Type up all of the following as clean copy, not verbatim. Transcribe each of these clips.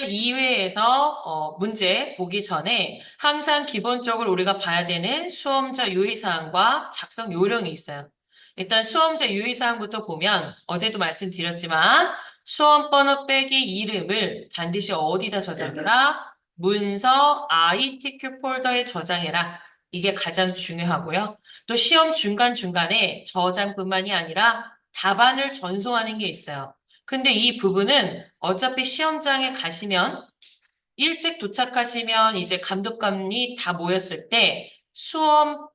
2회에서 문제 보기 전에 항상 기본적으로 우리가 봐야 되는 수험자 유의사항과 작성 요령이 있어요. 일단 수험자 유의사항부터 보면 어제도 말씀드렸지만 수험 번호 빼기 이름을 반드시 어디다 저장해라? 문서 ITQ 폴더에 저장해라. 이게 가장 중요하고요. 또 시험 중간중간에 저장뿐만이 아니라 답안을 전송하는 게 있어요. 근데 이 부분은 어차피 시험장에 가시면 일찍 도착하시면 이제 감독관이 다 모였을 때 수험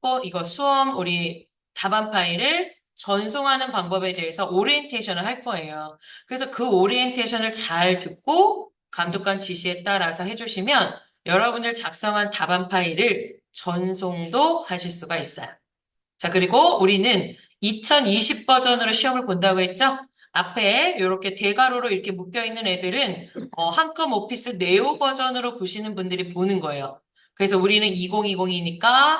우리 답안 파일을 전송하는 방법에 대해서 오리엔테이션을 할 거예요. 그래서 그 오리엔테이션을 잘 듣고 감독관 지시에 따라서 해주시면 여러분들 작성한 답안 파일을 전송도 하실 수가 있어요. 자, 그리고 우리는 2020 버전으로 시험을 본다고 했죠? 앞에 이렇게 대괄호로 이렇게 묶여 있는 애들은 한컴 오피스 네오 버전으로 보시는 분들이 보는 거예요. 그래서 우리는 2020이니까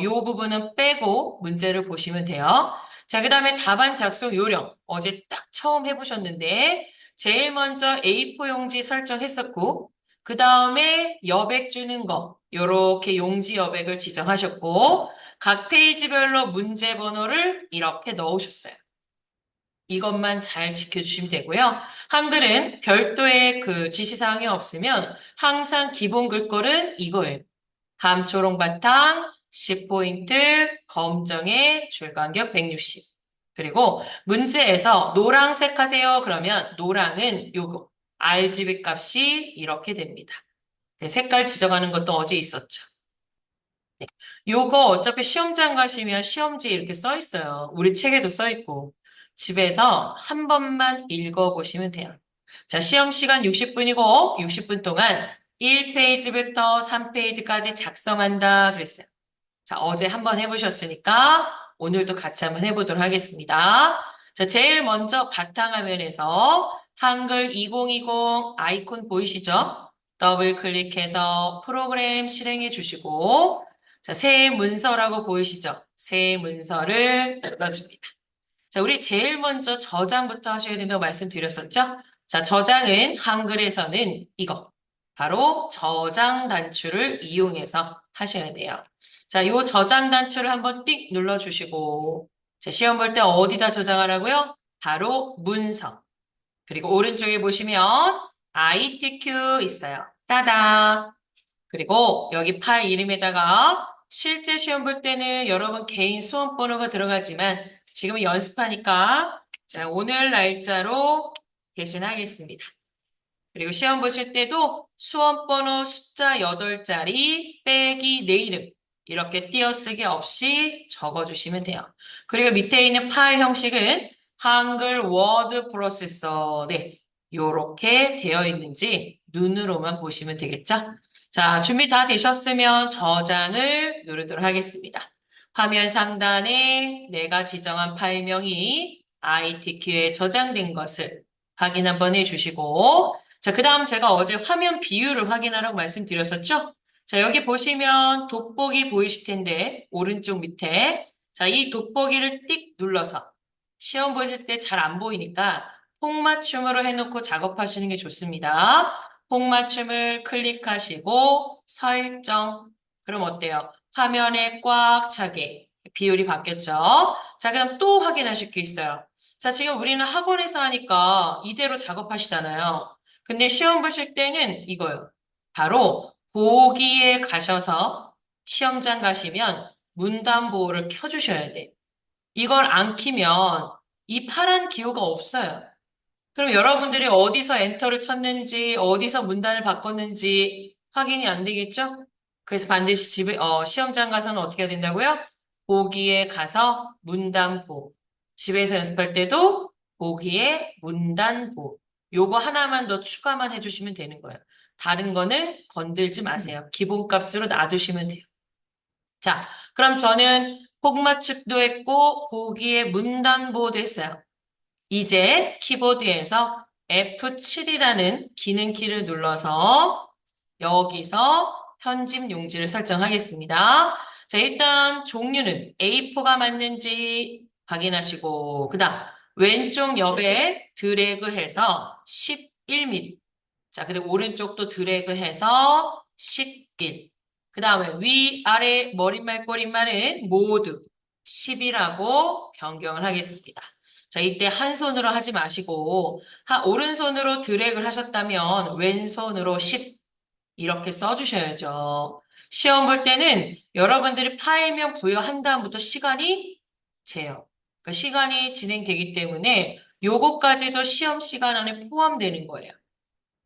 요 부분은 빼고 문제를 보시면 돼요. 자, 그다음에 답안 작성 요령. 어제 딱 처음 해보셨는데 제일 먼저 A4 용지 설정했었고 그다음에 여백 주는 거 요렇게 용지 여백을 지정하셨고 각 페이지별로 문제 번호를 이렇게 넣으셨어요. 이것만 잘 지켜주시면 되고요. 한글은 별도의 그 지시사항이 없으면 항상 기본 글꼴은 이거예요. 함초롱 바탕, 10포인트, 검정의 줄간격 160. 그리고 문제에서 노란색 하세요. 그러면 노랑은 요거. RGB 값이 이렇게 됩니다. 네, 색깔 지정하는 것도 어제 있었죠. 네. 요거 어차피 시험장 가시면 시험지에 이렇게 써 있어요. 우리 책에도 써 있고. 집에서 한 번만 읽어보시면 돼요. 자, 시험 시간 60분이고 60분 동안 1페이지부터 3페이지까지 작성한다 그랬어요. 자, 어제 한번 해보셨으니까 오늘도 같이 한번 해보도록 하겠습니다. 자, 제일 먼저 바탕화면에서 한글 2020 아이콘 보이시죠? 더블 클릭해서 프로그램 실행해 주시고, 자, 새 문서라고 보이시죠? 새 문서를 눌러줍니다. 자, 우리 제일 먼저 저장부터 하셔야 된다고 말씀드렸었죠? 자, 저장은 한글에서는 이거. 바로 저장 단추를 이용해서 하셔야 돼요. 자, 요 저장 단추를 한번 띡 눌러주시고, 자, 시험 볼 때 어디다 저장하라고요? 바로 문서. 그리고 오른쪽에 보시면 ITQ 있어요. 따다. 그리고 여기 파일 이름에다가 실제 시험 볼 때는 여러분 개인 수험 번호가 들어가지만 지금은 연습하니까 자, 오늘 날짜로 대신하겠습니다. 그리고 시험 보실 때도 수험 번호 숫자 8자리 빼기 내 이름 이렇게 띄어쓰기 없이 적어주시면 돼요. 그리고 밑에 있는 파일 형식은 한글 워드 프로세서 네, 요렇게 되어 있는지 눈으로만 보시면 되겠죠? 자, 준비 다 되셨으면 저장을 누르도록 하겠습니다. 화면 상단에 내가 지정한 파일명이 ITQ에 저장된 것을 확인 한번 해주시고 자, 그 다음 제가 어제 화면 비율을 확인하라고 말씀드렸었죠? 자, 여기 보시면 돋보기 보이실 텐데, 오른쪽 밑에. 자, 이 돋보기를 띡 눌러서 시험 보실 때 잘 안 보이니까 폭맞춤으로 해놓고 작업하시는 게 좋습니다. 폭맞춤을 클릭하시고 설정. 그럼 어때요? 화면에 꽉 차게 비율이 바뀌었죠? 자, 그럼 또 확인하실 게 있어요. 자, 지금 우리는 학원에서 하니까 이대로 작업하시잖아요. 근데 시험 보실 때는 이거요. 바로 보기에 가셔서 시험장 가시면 문단보호를 켜주셔야 돼. 이걸 안 키면 이 파란 기호가 없어요. 그럼 여러분들이 어디서 엔터를 쳤는지, 어디서 문단을 바꿨는지 확인이 안 되겠죠? 그래서 반드시 시험장 가서는 어떻게 해야 된다고요? 보기에 가서 문단보. 집에서 연습할 때도 보기에 문단보. 요거 하나만 더 추가만 해주시면 되는 거예요. 다른 거는 건들지 마세요. 기본값으로 놔두시면 돼요. 자, 그럼 저는 폭맞춤도 했고, 보기에 문단보도 했어요. 이제 키보드에서 F7이라는 기능 키를 눌러서 여기서 편집 용지를 설정하겠습니다. 자, 일단 종류는 A4가 맞는지 확인하시고, 그 다음 왼쪽 옆에 드래그해서 11mm. 자, 그리고 오른쪽도 드래그해서 11. 그 다음에 위, 아래, 머릿말, 꼬릿말은 모두 10이라고 변경을 하겠습니다. 자, 이때 한 손으로 하지 마시고, 오른손으로 드래그를 하셨다면 왼손으로 10 이렇게 써주셔야죠. 시험 볼 때는 여러분들이 파일명 부여한 다음부터 시간이 재요. 그러니까 시간이 진행되기 때문에 요거까지도 시험 시간 안에 포함되는 거예요.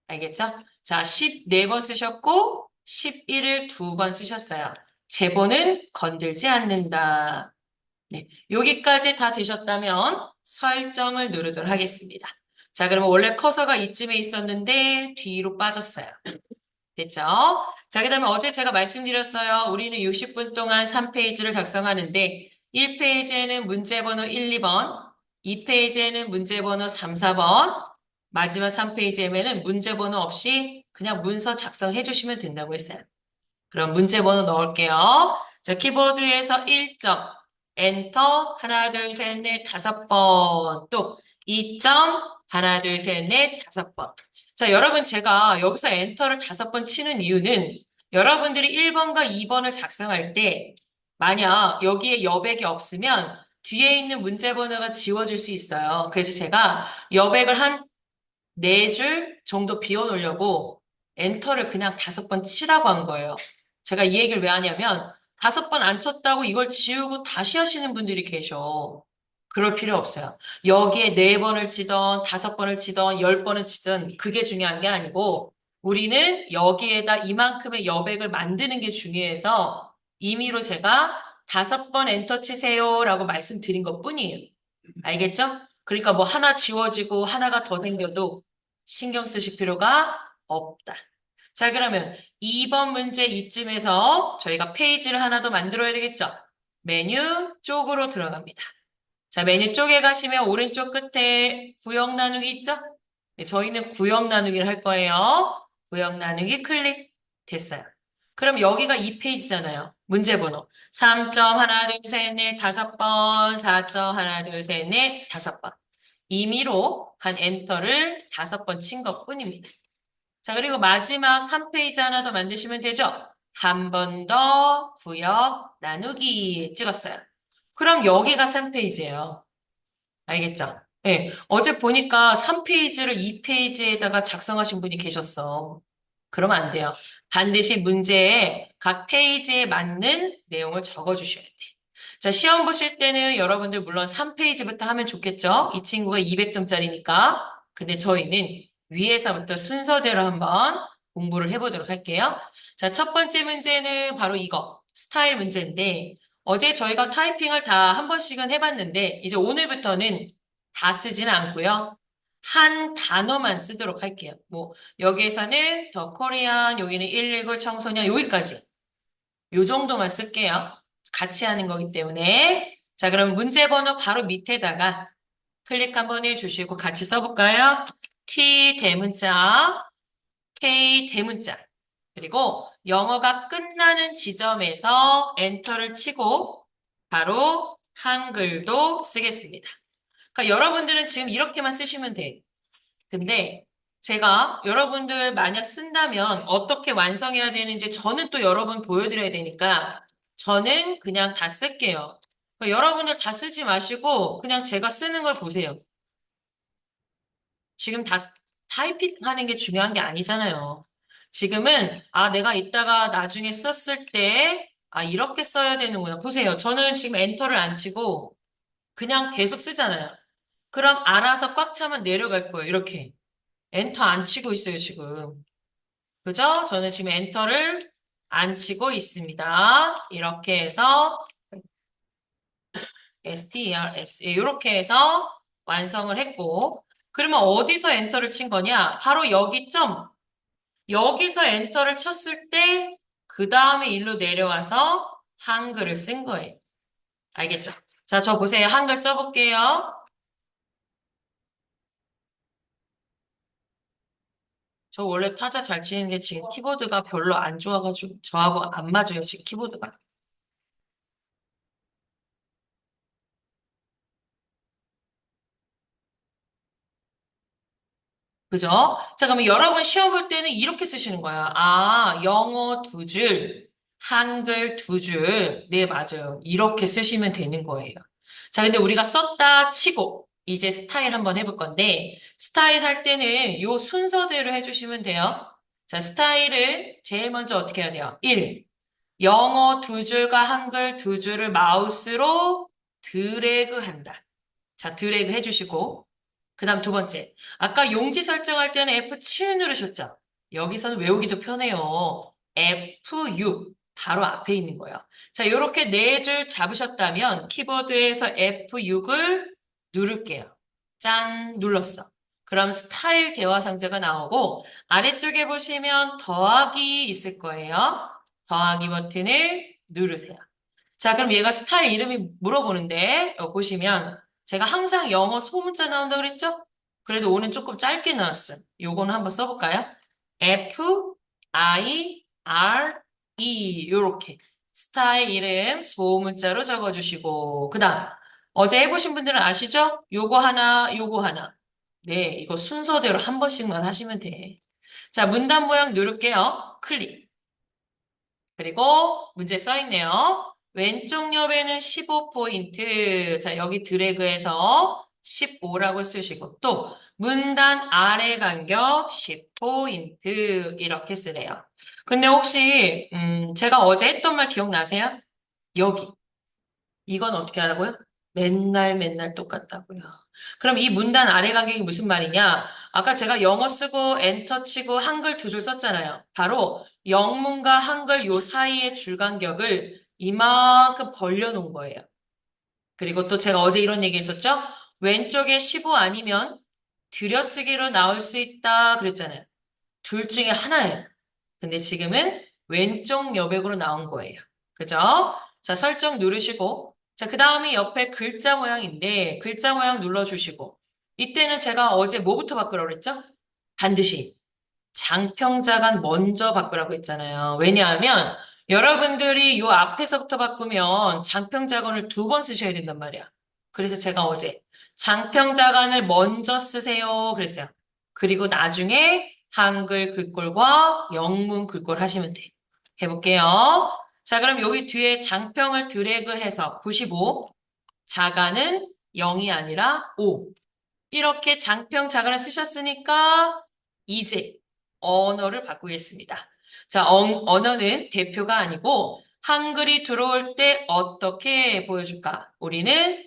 알겠죠? 자, 14번 쓰셨고 11을 2번 쓰셨어요. 제본은 건들지 않는다. 네, 여기까지 다 되셨다면 설정을 누르도록 하겠습니다. 자, 그러면 원래 커서가 이쯤에 있었는데 뒤로 빠졌어요. 됐죠? 자, 그 다음에 어제 제가 말씀드렸어요. 우리는 60분 동안 3페이지를 작성하는데 1페이지에는 문제번호 1, 2번, 2페이지에는 문제번호 3, 4번, 마지막 3페이지에는 문제번호 없이 그냥 문서 작성해 주시면 된다고 했어요. 그럼 문제번호 넣을게요. 자, 키보드에서 1점, 엔터, 하나, 둘, 셋, 넷, 5번, 또 2점, 하나, 둘, 셋, 넷, 5번. 자, 여러분 제가 여기서 엔터를 5번 치는 이유는 여러분들이 1번과 2번을 작성할 때 만약 여기에 여백이 없으면 뒤에 있는 문제번호가 지워질 수 있어요. 그래서 제가 여백을 한 4줄 정도 비워놓으려고 엔터를 그냥 5번 치라고 한 거예요. 제가 이 얘기를 왜 하냐면 5번 안 쳤다고 이걸 지우고 다시 하시는 분들이 계셔. 그럴 필요 없어요. 여기에 4번을 치던 5번을 치던 10번을 치던 그게 중요한 게 아니고 우리는 여기에다 이만큼의 여백을 만드는 게 중요해서 임의로 제가 5번 엔터 치세요라고 말씀드린 것뿐이에요. 알겠죠? 그러니까 뭐 하나 지워지고 하나가 더 생겨도 신경 쓰실 필요가 없다. 자, 그러면 2번 문제 이쯤에서 저희가 페이지를 하나 더 만들어야 되겠죠? 메뉴 쪽으로 들어갑니다. 자, 메뉴 쪽에 가시면 오른쪽 끝에 구역 나누기 있죠? 네, 저희는 구역 나누기를 할 거예요. 구역 나누기 클릭 됐어요. 그럼 여기가 2페이지잖아요. 문제번호 3점 하나 둘 셋 넷 5번 4점 하나 둘 셋 넷 5번 임의로 한 엔터를 5번 친 것뿐입니다. 자, 그리고 마지막 3페이지 하나 더 만드시면 되죠? 한 번 더 구역 나누기 찍었어요. 그럼 여기가 3페이지예요. 알겠죠? 네, 어제 보니까 3페이지를 2페이지에다가 작성하신 분이 계셨어. 그러면 안 돼요. 반드시 문제에 각 페이지에 맞는 내용을 적어주셔야 돼. 자, 시험 보실 때는 여러분들 물론 3페이지부터 하면 좋겠죠? 이 친구가 200점짜리니까. 근데 저희는 위에서부터 순서대로 한번 공부를 해보도록 할게요. 자, 첫 번째 문제는 바로 이거. 스타일 문제인데, 어제 저희가 타이핑을 다 한 번씩은 해봤는데, 이제 오늘부터는 다 쓰지는 않고요. 한 단어만 쓰도록 할게요. 뭐, 여기에서는 더 코리안, 여기는 119 청소년, 여기까지. 요 정도만 쓸게요. 같이 하는 거기 때문에. 자, 그럼 문제 번호 바로 밑에다가 클릭 한번 해주시고 같이 써볼까요? T 대문자, K 대문자. 그리고 영어가 끝나는 지점에서 엔터를 치고 바로 한글도 쓰겠습니다. 그러니까 여러분들은 지금 이렇게만 쓰시면 돼요. 근데 제가 여러분들 만약 쓴다면 어떻게 완성해야 되는지 저는 또 여러분 보여드려야 되니까 저는 그냥 다 쓸게요. 그러니까 여러분들 다 쓰지 마시고 그냥 제가 쓰는 걸 보세요. 지금 다 타이핑 하는 게 중요한 게 아니잖아요. 지금은 내가 이따가 나중에 썼을 때 이렇게 써야 되는구나. 보세요. 저는 지금 엔터를 안 치고 그냥 계속 쓰잖아요. 그럼 알아서 꽉 차면 내려갈 거예요. 이렇게. 엔터 안 치고 있어요, 지금. 그죠? 저는 지금 엔터를 안 치고 있습니다. 이렇게 해서 strs 이렇게 해서 완성을 했고 그러면 어디서 엔터를 친 거냐? 바로 여기 점. 여기서 엔터를 쳤을 때 그 다음에 일로 내려와서 한글을 쓴 거예요. 알겠죠? 자, 저 보세요. 한글 써볼게요. 저 원래 타자 잘 치는데 지금 키보드가 별로 안 좋아가지고 저하고 안 맞아요, 지금 키보드가. 그죠? 자, 그러면 여러분 시험 볼 때는 이렇게 쓰시는 거야. 아, 영어 두 줄, 한글 두 줄. 네, 맞아요. 이렇게 쓰시면 되는 거예요. 자, 근데 우리가 썼다 치고, 이제 스타일 한번 해볼 건데, 스타일 할 때는 요 순서대로 해주시면 돼요. 자, 스타일을 제일 먼저 어떻게 해야 돼요? 1. 영어 두 줄과 한글 두 줄을 마우스로 드래그 한다. 자, 드래그 해주시고, 그 다음 두 번째. 아까 용지 설정할 때는 F7 누르셨죠? 여기서는 외우기도 편해요. F6. 바로 앞에 있는 거예요. 자, 이렇게 네 줄 잡으셨다면 키보드에서 F6을 누를게요. 짠, 눌렀어. 그럼 스타일 대화 상자가 나오고 아래쪽에 보시면 더하기 있을 거예요. 더하기 버튼을 누르세요. 자, 그럼 얘가 스타일 이름이 물어보는데, 보시면, 제가 항상 영어 소문자 나온다고 그랬죠? 그래도 오늘 조금 짧게 나왔어요. 요거는 한번 써볼까요? F, I, R, E. 요렇게. 스타일 이름 소문자로 적어주시고, 그 다음, 어제 해보신 분들은 아시죠? 요거 하나, 요거 하나. 네, 이거 순서대로 한 번씩만 하시면 돼. 자, 문단 모양 누를게요. 클릭. 그리고 문제 써 있네요. 왼쪽 옆에는 15포인트. 자, 여기 드래그해서 15라고 쓰시고 또 문단 아래 간격 10포인트 이렇게 쓰래요. 근데 혹시 제가 어제 했던 말 기억나세요? 여기. 이건 어떻게 하라고요? 맨날 맨날 똑같다고요. 그럼 이 문단 아래 간격이 무슨 말이냐? 아까 제가 영어 쓰고 엔터 치고 한글 두 줄 썼잖아요. 바로 영문과 한글 요 사이의 줄 간격을 이만큼 벌려놓은 거예요. 그리고 또 제가 어제 이런 얘기 했었죠? 왼쪽에 15 아니면 들여쓰기로 나올 수 있다 그랬잖아요. 둘 중에 하나예요. 근데 지금은 왼쪽 여백으로 나온 거예요. 그죠? 자, 설정 누르시고, 자, 그 다음에 옆에 글자 모양인데, 글자 모양 눌러주시고, 이때는 제가 어제 뭐부터 바꾸라고 그랬죠? 반드시 장평자간 먼저 바꾸라고 했잖아요. 왜냐하면 여러분들이 요 앞에서부터 바꾸면 장평자간을 두 번 쓰셔야 된단 말이야. 그래서 제가 어제 장평자간을 먼저 쓰세요. 그랬어요. 그리고 나중에 한글 글꼴과 영문 글꼴 하시면 돼. 해볼게요. 자, 그럼 여기 뒤에 장평을 드래그해서 95, 자간은 0이 아니라 5. 이렇게 장평 자간을 쓰셨으니까 이제 언어를 바꾸겠습니다. 자, 언어는 대표가 아니고 한글이 들어올 때 어떻게 보여줄까? 우리는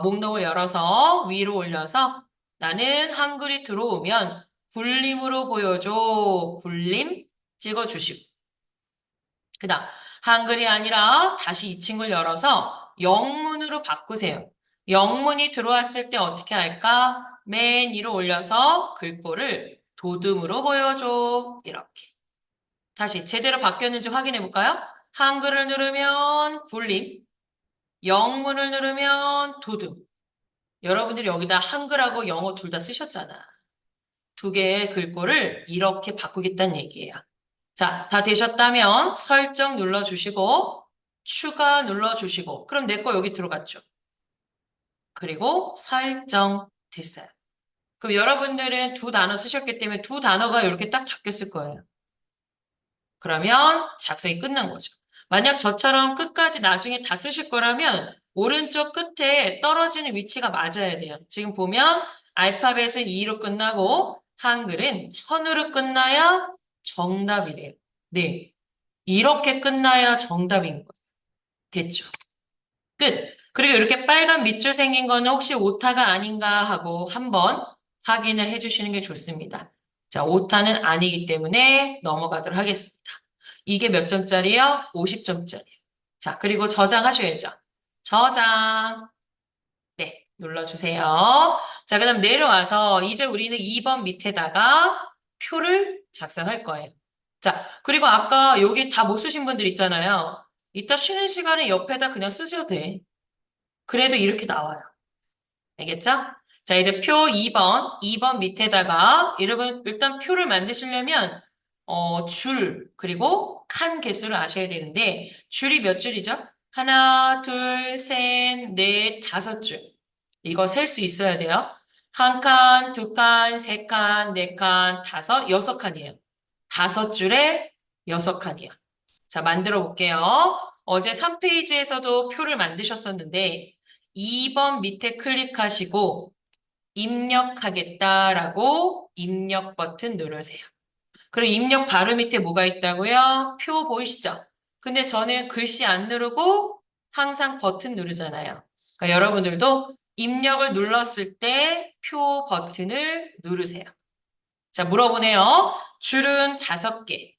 목록을 열어서 위로 올려서 나는 한글이 들어오면 굴림으로 보여줘. 굴림 찍어주시고. 그다음 한글이 아니라 다시 이 친구를 열어서 영문으로 바꾸세요. 영문이 들어왔을 때 어떻게 할까? 맨 위로 올려서 글꼴을 도듬으로 보여줘. 이렇게. 다시 제대로 바뀌었는지 확인해 볼까요? 한글을 누르면 굴림, 영문을 누르면 도듬. 여러분들이 여기다 한글하고 영어 둘 다 쓰셨잖아. 두 개의 글꼴을 이렇게 바꾸겠다는 얘기예요. 자, 다 되셨다면 설정 눌러주시고 추가 눌러주시고 그럼 내 거 여기 들어갔죠. 그리고 설정 됐어요. 그럼 여러분들은 두 단어 쓰셨기 때문에 두 단어가 이렇게 딱 바뀌었을 거예요. 그러면 작성이 끝난 거죠. 만약 저처럼 끝까지 나중에 다 쓰실 거라면 오른쪽 끝에 떨어지는 위치가 맞아야 돼요. 지금 보면 알파벳은 2로 끝나고 한글은 1000으로 끝나야 정답이래요. 네. 이렇게 끝나야 정답인 거예요. 됐죠? 끝. 그리고 이렇게 빨간 밑줄 생긴 거는 혹시 오타가 아닌가 하고 한번 확인을 해주시는 게 좋습니다. 자, 오타는 아니기 때문에 넘어가도록 하겠습니다. 이게 몇 점짜리요? 50점짜리요. 자, 그리고 저장하셔야죠. 저장. 네, 눌러주세요. 자, 그 다음 내려와서 이제 우리는 2번 밑에다가 표를 작성할 거예요. 자, 그리고 아까 여기 다 못 쓰신 분들 있잖아요. 이따 쉬는 시간에 옆에다 그냥 쓰셔도 돼. 그래도 이렇게 나와요. 알겠죠? 자, 이제 표 2번 밑에다가 여러분 일단 표를 만드시려면 줄 그리고 칸 개수를 아셔야 되는데 줄이 몇 줄이죠? 하나, 둘, 셋, 넷, 다섯 줄. 이거 셀 수 있어야 돼요. 한 칸, 두 칸, 세 칸, 네 칸, 다섯, 여섯 칸이에요. 다섯 줄에 여섯 칸이야. 자, 만들어 볼게요. 어제 3페이지에서도 표를 만드셨었는데 2번 밑에 클릭하시고 입력하겠다라고 입력 버튼 누르세요. 그리고 입력 바로 밑에 뭐가 있다고요? 표 보이시죠? 근데 저는 글씨 안 누르고 항상 버튼 누르잖아요. 그러니까 여러분들도 입력을 눌렀을 때 표 버튼을 누르세요. 자, 물어보네요. 줄은 5개,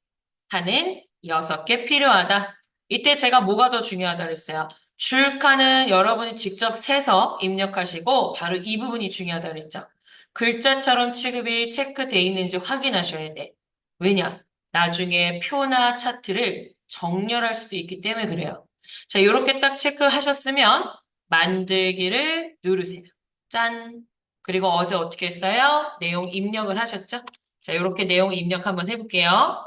칸은 6개 필요하다. 이때 제가 뭐가 더 중요하다 그랬어요? 줄 칸은 여러분이 직접 세서 입력하시고 바로 이 부분이 중요하다 그랬죠. 글자처럼 취급이 체크돼 있는지 확인하셔야 돼. 왜냐? 나중에 표나 차트를 정렬할 수도 있기 때문에 그래요. 자, 이렇게 딱 체크하셨으면 만들기를 누르세요. 짠! 그리고 어제 어떻게 했어요? 내용 입력을 하셨죠? 자, 이렇게 내용 입력 한번 해볼게요.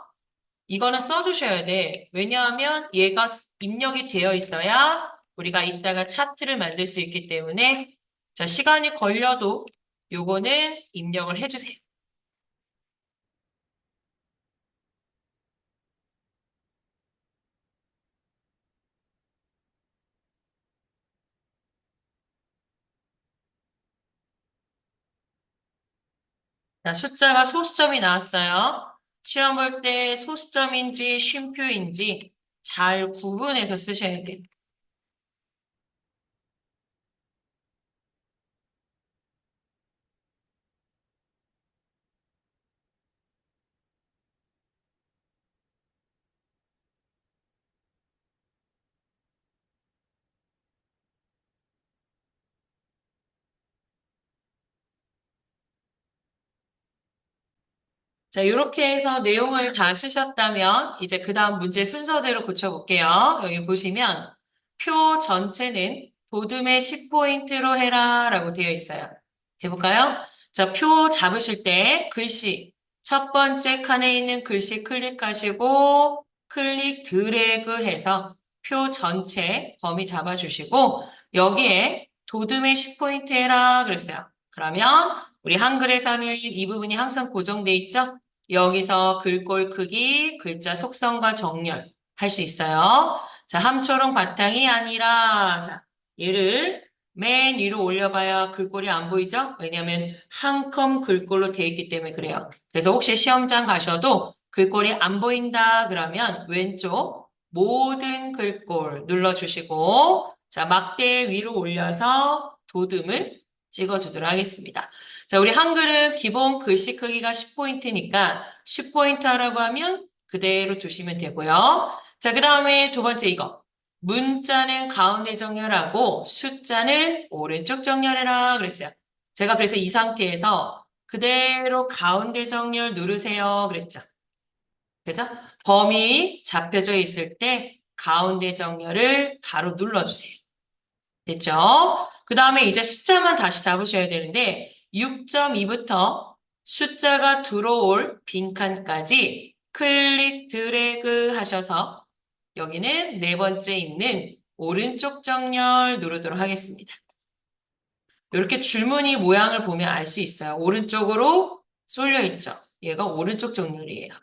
이거는 써주셔야 돼. 왜냐하면 얘가 입력이 되어 있어야 우리가 이따가 차트를 만들 수 있기 때문에 자, 시간이 걸려도 요거는 입력을 해주세요. 자, 숫자가 소수점이 나왔어요. 시험 볼 때 소수점인지 쉼표인지 잘 구분해서 쓰셔야 돼요. 자, 이렇게 해서 내용을 다 쓰셨다면 이제 그 다음 문제 순서대로 고쳐볼게요. 여기 보시면 표 전체는 도둠의 10포인트로 해라 라고 되어 있어요. 해볼까요? 자, 표 잡으실 때 글씨 첫 번째 칸에 있는 글씨 클릭하시고 클릭 드래그 해서 표 전체 범위 잡아주시고 여기에 도둠의 10포인트 해라 그랬어요. 그러면 우리 한글에서는 이 부분이 항상 고정돼 있죠? 여기서 글꼴 크기, 글자 속성과 정렬 할 수 있어요. 자, 함초롱 바탕이 아니라, 자, 얘를 맨 위로 올려봐야 글꼴이 안 보이죠? 왜냐하면 한 컴 글꼴로 되어 있기 때문에 그래요. 그래서 혹시 시험장 가셔도 글꼴이 안 보인다 그러면 왼쪽 모든 글꼴 눌러주시고, 자, 막대 위로 올려서 도듬을 찍어주도록 하겠습니다. 자, 우리 한글은 기본 글씨 크기가 10포인트니까 10포인트 하라고 하면 그대로 두시면 되고요. 자, 그 다음에 두 번째 이거. 문자는 가운데 정렬하고 숫자는 오른쪽 정렬해라 그랬어요. 제가 그래서 이 상태에서 그대로 가운데 정렬 누르세요 그랬죠. 그죠? 범위 잡혀져 있을 때 가운데 정렬을 바로 눌러주세요. 됐죠? 그 다음에 이제 숫자만 다시 잡으셔야 되는데 6.2부터 숫자가 들어올 빈칸까지 클릭 드래그 하셔서 여기는 네 번째 있는 오른쪽 정렬 누르도록 하겠습니다. 이렇게 줄무늬 모양을 보면 알 수 있어요. 오른쪽으로 쏠려 있죠. 얘가 오른쪽 정렬이에요.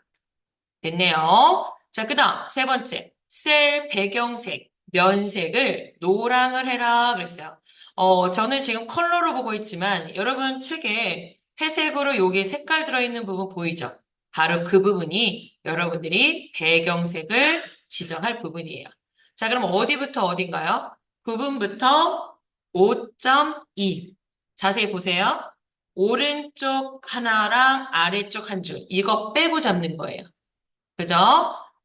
됐네요. 자, 그 다음 세 번째. 셀 배경색, 면색을 노랑을 해라 그랬어요. 저는 지금 컬러로 보고 있지만 여러분 책에 회색으로 여기 색깔 들어있는 부분 보이죠? 바로 그 부분이 여러분들이 배경색을 지정할 부분이에요. 자, 그럼 어디부터 어딘가요? 부분부터 5.2. 자세히 보세요. 오른쪽 하나랑 아래쪽 한 줄. 이거 빼고 잡는 거예요. 그죠?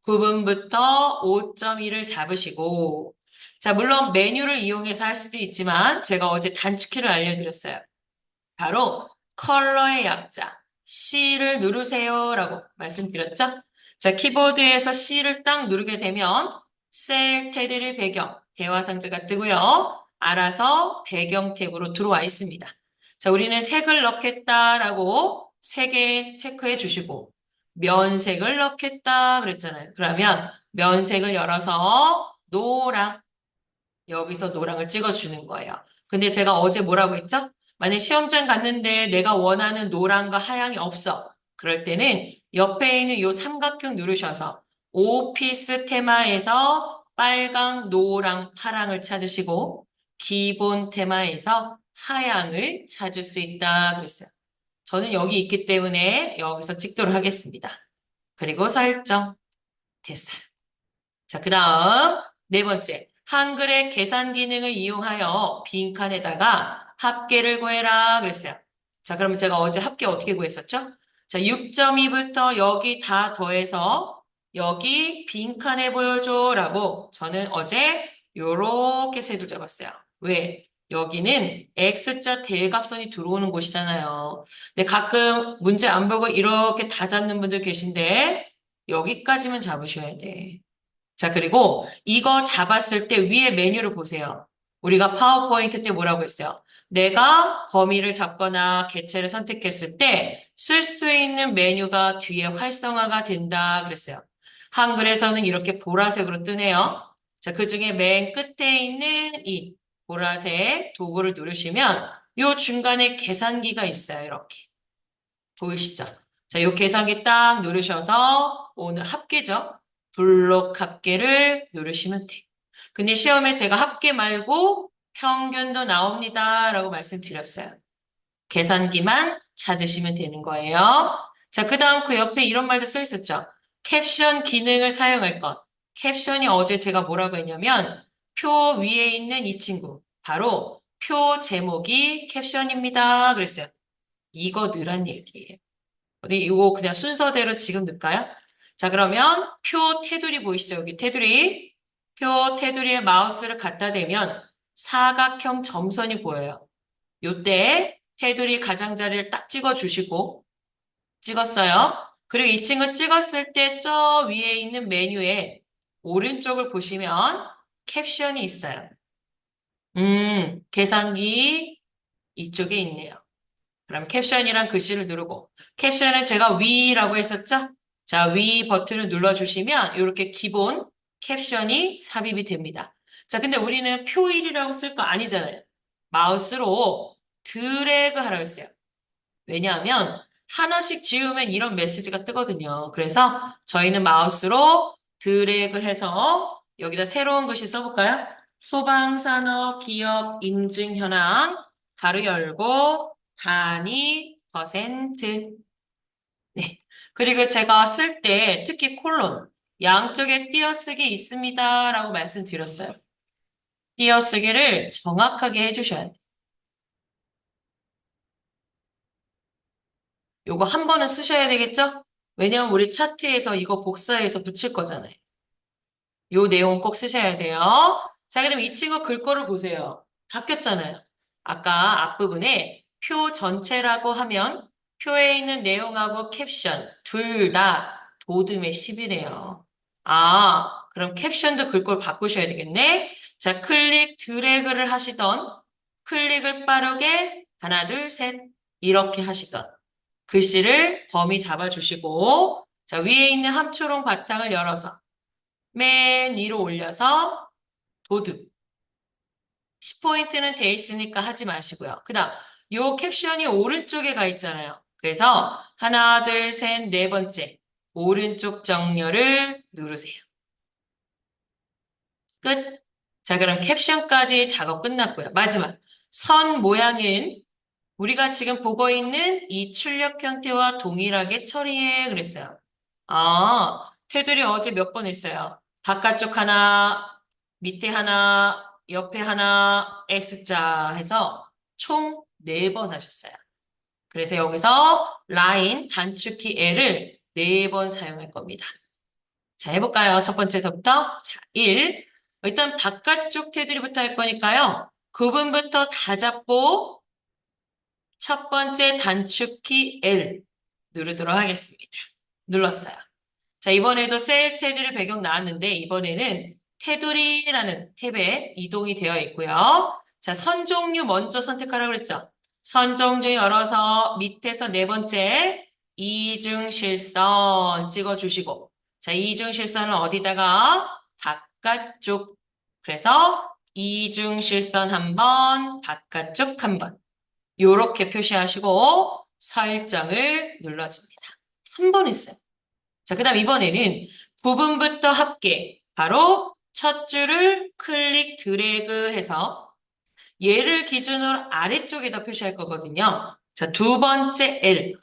9분부터 5.1을 잡으시고, 자, 물론 메뉴를 이용해서 할 수도 있지만, 제가 어제 단축키를 알려드렸어요. 바로 컬러의 약자, C를 누르세요라고 말씀드렸죠? 자, 키보드에서 C를 딱 누르게 되면, 셀 테두리 배경, 대화 상자가 뜨고요. 알아서 배경 탭으로 들어와 있습니다. 자, 우리는 색을 넣겠다라고 색에 체크해 주시고, 면색을 넣겠다 그랬잖아요. 그러면 면색을 열어서 노랑, 여기서 노랑을 찍어주는 거예요. 근데 제가 어제 뭐라고 했죠? 만약 시험장 갔는데 내가 원하는 노란과 하양이 없어. 그럴 때는 옆에 있는 요 삼각형 누르셔서 오피스 테마에서 빨강, 노랑, 파랑을 찾으시고 기본 테마에서 하양을 찾을 수 있다 그랬어요. 저는 여기 있기 때문에 여기서 찍도록 하겠습니다. 그리고 설정. 됐어요. 자, 그 다음 네 번째. 한글의 계산 기능을 이용하여 빈칸에다가 합계를 구해라 그랬어요. 자, 그러면 제가 어제 합계 어떻게 구했었죠? 자, 6.2부터 여기 다 더해서 여기 빈칸에 보여줘라고 저는 어제 요렇게 셋을 잡았어요. 왜? 여기는 X자 대각선이 들어오는 곳이잖아요. 근데 가끔 문제 안 보고 이렇게 다 잡는 분들 계신데 여기까지만 잡으셔야 돼. 자, 그리고 이거 잡았을 때 위에 메뉴를 보세요. 우리가 파워포인트 때 뭐라고 했어요? 내가 범위를 잡거나 개체를 선택했을 때 쓸 수 있는 메뉴가 뒤에 활성화가 된다 그랬어요. 한글에서는 이렇게 보라색으로 뜨네요. 자, 그 중에 맨 끝에 있는 이 보라색 도구를 누르시면 요 중간에 계산기가 있어요. 이렇게. 보이시죠? 자, 요 계산기 딱 누르셔서 오늘 합계죠? 블록 합계를 누르시면 돼요. 근데 시험에 제가 합계 말고 평균도 나옵니다. 라고 말씀드렸어요. 계산기만 찾으시면 되는 거예요. 자, 그 다음 그 옆에 이런 말도 써 있었죠? 캡션 기능을 사용할 것. 캡션이 어제 제가 뭐라고 했냐면 표 위에 있는 이 친구. 바로 표 제목이 캡션입니다. 그랬어요. 이거 넣으란 얘기예요. 어디 이거 그냥 순서대로 지금 넣을까요? 자, 그러면 표 테두리 보이시죠? 여기 테두리. 표 테두리에 마우스를 갖다 대면 사각형 점선이 보여요. 요때 테두리 가장자리를 딱 찍어주시고 찍었어요. 그리고 이 친구 찍었을 때 저 위에 있는 메뉴에 오른쪽을 보시면 캡션이 있어요. 계산기 이쪽에 있네요. 그럼 캡션이란 글씨를 누르고 캡션은 제가 위라고 했었죠? 자, 위 버튼을 눌러주시면 이렇게 기본 캡션이 삽입이 됩니다. 자, 근데 우리는 표일이라고 쓸 거 아니잖아요. 마우스로 드래그 하라고 했어요. 왜냐하면 하나씩 지우면 이런 메시지가 뜨거든요. 그래서 저희는 마우스로 드래그 해서 여기다 새로운 글씨 써볼까요? 소방산업 기업 인증 현황 가로 열고 단위 퍼센트. 네. 그리고 제가 쓸 때 특히 콜론 양쪽에 띄어쓰기 있습니다라고 말씀드렸어요. 띄어쓰기를 정확하게 해주셔야 돼요. 요거 한 번은 쓰셔야 되겠죠? 왜냐면 우리 차트에서 이거 복사해서 붙일 거잖아요. 요 내용 꼭 쓰셔야 돼요. 자, 그럼 이 친구 글 거를 보세요. 바뀌었잖아요. 아까 앞부분에 표 전체라고 하면 표에 있는 내용하고 캡션 둘 다 도둠의 10이래요. 아, 그럼 캡션도 글 걸 바꾸셔야 되겠네. 자, 클릭 드래그를 하시던 클릭을 빠르게 하나, 둘, 셋 이렇게 하시던 글씨를 범위 잡아주시고 자, 위에 있는 함초롱 바탕을 열어서 맨 위로 올려서 도둑. 10포인트는 돼 있으니까 하지 마시고요. 그 다음, 요 캡션이 오른쪽에 가 있잖아요. 그래서 하나, 둘, 셋, 네 번째. 오른쪽 정렬을 누르세요. 끝. 자, 그럼 캡션까지 작업 끝났고요. 마지막. 선 모양은 우리가 지금 보고 있는 이 출력 형태와 동일하게 처리해 그랬어요. 아, 테두리 어제 몇 번 했어요? 바깥쪽 하나, 밑에 하나, 옆에 하나, X자 해서 총 4번 하셨어요. 그래서 여기서 라인 단축키 L을 4번 사용할 겁니다. 자, 해볼까요? 첫 번째서부터. 자, 1. 일단 바깥쪽 테두리부터 할 거니까요. 구분부터 다 잡고 첫 번째 단축키 L 누르도록 하겠습니다. 눌렀어요. 자, 이번에도 셀 테두리 배경 나왔는데 이번에는 테두리라는 탭에 이동이 되어 있고요. 자, 선 종류 먼저 선택하라고 그랬죠. 선 종류 열어서 밑에서 네 번째 이중실선 찍어주시고 자, 이중실선을 어디다가 바깥쪽 그래서 이중실선 한 번, 바깥쪽 한 번. 요렇게 표시하시고 설정을 눌러줍니다. 한 번 했어요. 자, 그 다음 이번에는 부분부터 합계. 바로 첫 줄을 클릭 드래그 해서 얘를 기준으로 아래쪽에다 표시할 거거든요. 자, 두 번째 L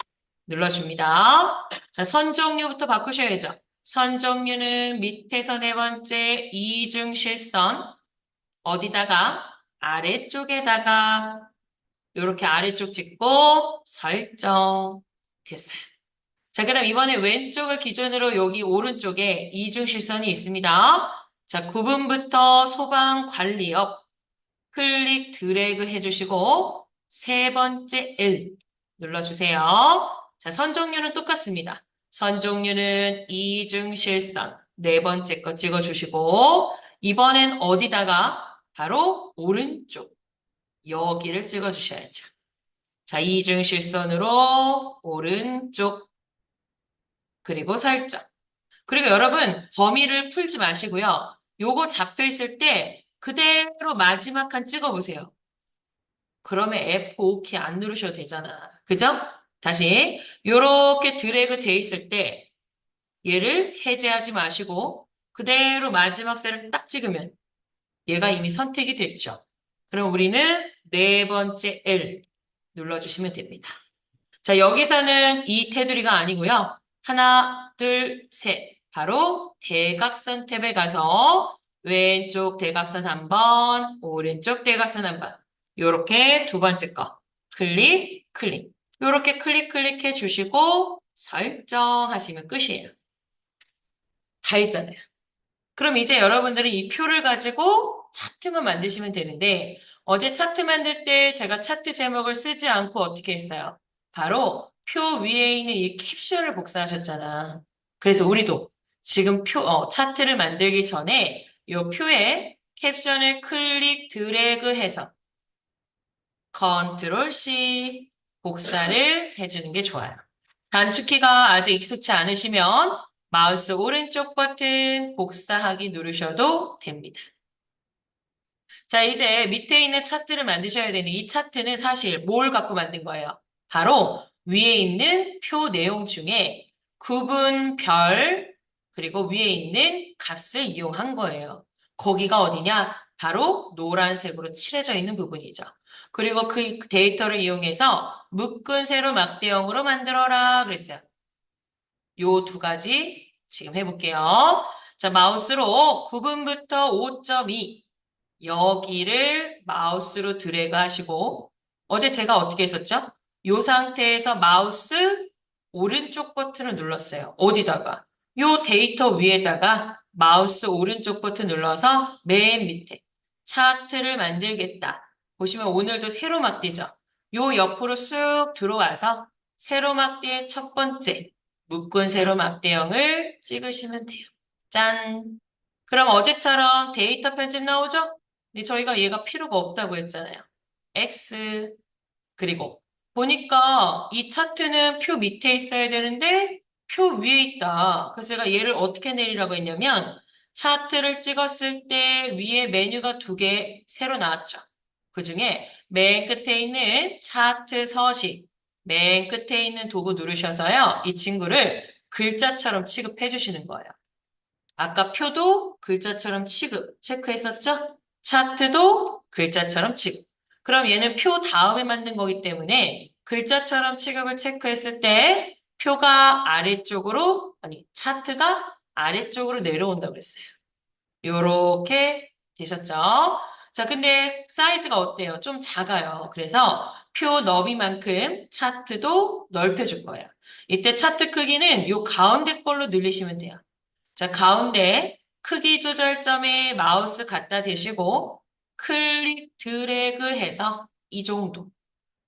눌러줍니다. 자, 선 종류부터 바꾸셔야죠. 선 종류는 밑에서 네 번째 이중실선 어디다가 아래쪽에다가 이렇게 아래쪽 찍고 설정 됐어요. 자, 그다음 이번에 왼쪽을 기준으로 여기 오른쪽에 이중실선이 있습니다. 자, 구분부터 소방 관리업 클릭 드래그 해주시고 세 번째 L 눌러주세요. 자, 선 종류는 똑같습니다. 선 종류는 이중실선 네 번째 거 찍어주시고 이번엔 어디다가 바로 오른쪽 여기를 찍어주셔야죠. 자, 이중실선으로 오른쪽 그리고 설정. 그리고 여러분 범위를 풀지 마시고요. 요거 잡혀 있을 때 그대로 마지막 칸 찍어보세요. 그러면 F5키 안 누르셔도 되잖아. 그죠? 다시 요렇게 드래그 돼 있을 때 얘를 해제하지 마시고 그대로 마지막 셀을 딱 찍으면 얘가 이미 선택이 됐죠. 그럼 우리는 네 번째 L 눌러주시면 됩니다. 자, 여기서는 이 테두리가 아니고요. 하나, 둘, 셋. 바로 대각선 탭에 가서 왼쪽 대각선 한 번, 오른쪽 대각선 한 번. 요렇게 두 번째 거. 클릭, 클릭. 요렇게 클릭, 클릭해 주시고 설정하시면 끝이에요. 다 했잖아요. 그럼 이제 여러분들은 이 표를 가지고 차트만 만드시면 되는데 어제 차트 만들 때 제가 차트 제목을 쓰지 않고 어떻게 했어요? 바로 표 위에 있는 이 캡션을 복사하셨잖아. 그래서 우리도 지금 차트를 만들기 전에 이 표에 캡션을 클릭 드래그 해서 컨트롤 C 복사를 해주는 게 좋아요. 단축키가 아직 익숙치 않으시면 마우스 오른쪽 버튼 복사하기 누르셔도 됩니다. 자, 이제 밑에 있는 차트를 만드셔야 되는 이 차트는 사실 뭘 갖고 만든 거예요? 바로 위에 있는 표 내용 중에 구분 별, 그리고 위에 있는 값을 이용한 거예요. 거기가 어디냐? 바로 노란색으로 칠해져 있는 부분이죠. 그리고 그 데이터를 이용해서 묶은 세로 막대형으로 만들어라 그랬어요. 요 두 가지 지금 해볼게요. 자, 마우스로 9분부터 5.2 여기를 마우스로 드래그 하시고 어제 제가 어떻게 했었죠? 요 상태에서 마우스 오른쪽 버튼을 눌렀어요. 어디다가? 요 데이터 위에다가 마우스 오른쪽 버튼 눌러서 맨 밑에 차트를 만들겠다. 보시면 오늘도 세로 막대죠. 요 옆으로 쑥 들어와서 세로 막대의 첫 번째 묶은 세로 막대형을 찍으시면 돼요. 짠! 그럼 어제처럼 데이터 편집 나오죠? 근데 저희가 얘가 필요가 없다고 했잖아요. X. 그리고 보니까 이 차트는 표 밑에 있어야 되는데 표 위에 있다. 그래서 제가 얘를 어떻게 내리라고 했냐면 차트를 찍었을 때 위에 메뉴가 두 개 새로 나왔죠. 그중에 맨 끝에 있는 차트 서식, 맨 끝에 있는 도구 누르셔서요. 이 친구를 글자처럼 취급해 주시는 거예요. 아까 표도 글자처럼 취급, 체크했었죠? 차트도 글자처럼 취급. 그럼 얘는 표 다음에 만든 거기 때문에 글자처럼 취급을 체크했을 때 표가 아래쪽으로, 아니, 차트가 아래쪽으로 내려온다고 그랬어요. 요렇게 되셨죠? 자, 근데 사이즈가 어때요? 좀 작아요. 그래서 표 너비만큼 차트도 넓혀줄 거예요. 이때 차트 크기는 요 가운데 걸로 늘리시면 돼요. 자, 가운데 크기 조절점에 마우스 갖다 대시고 클릭 드래그 해서 이 정도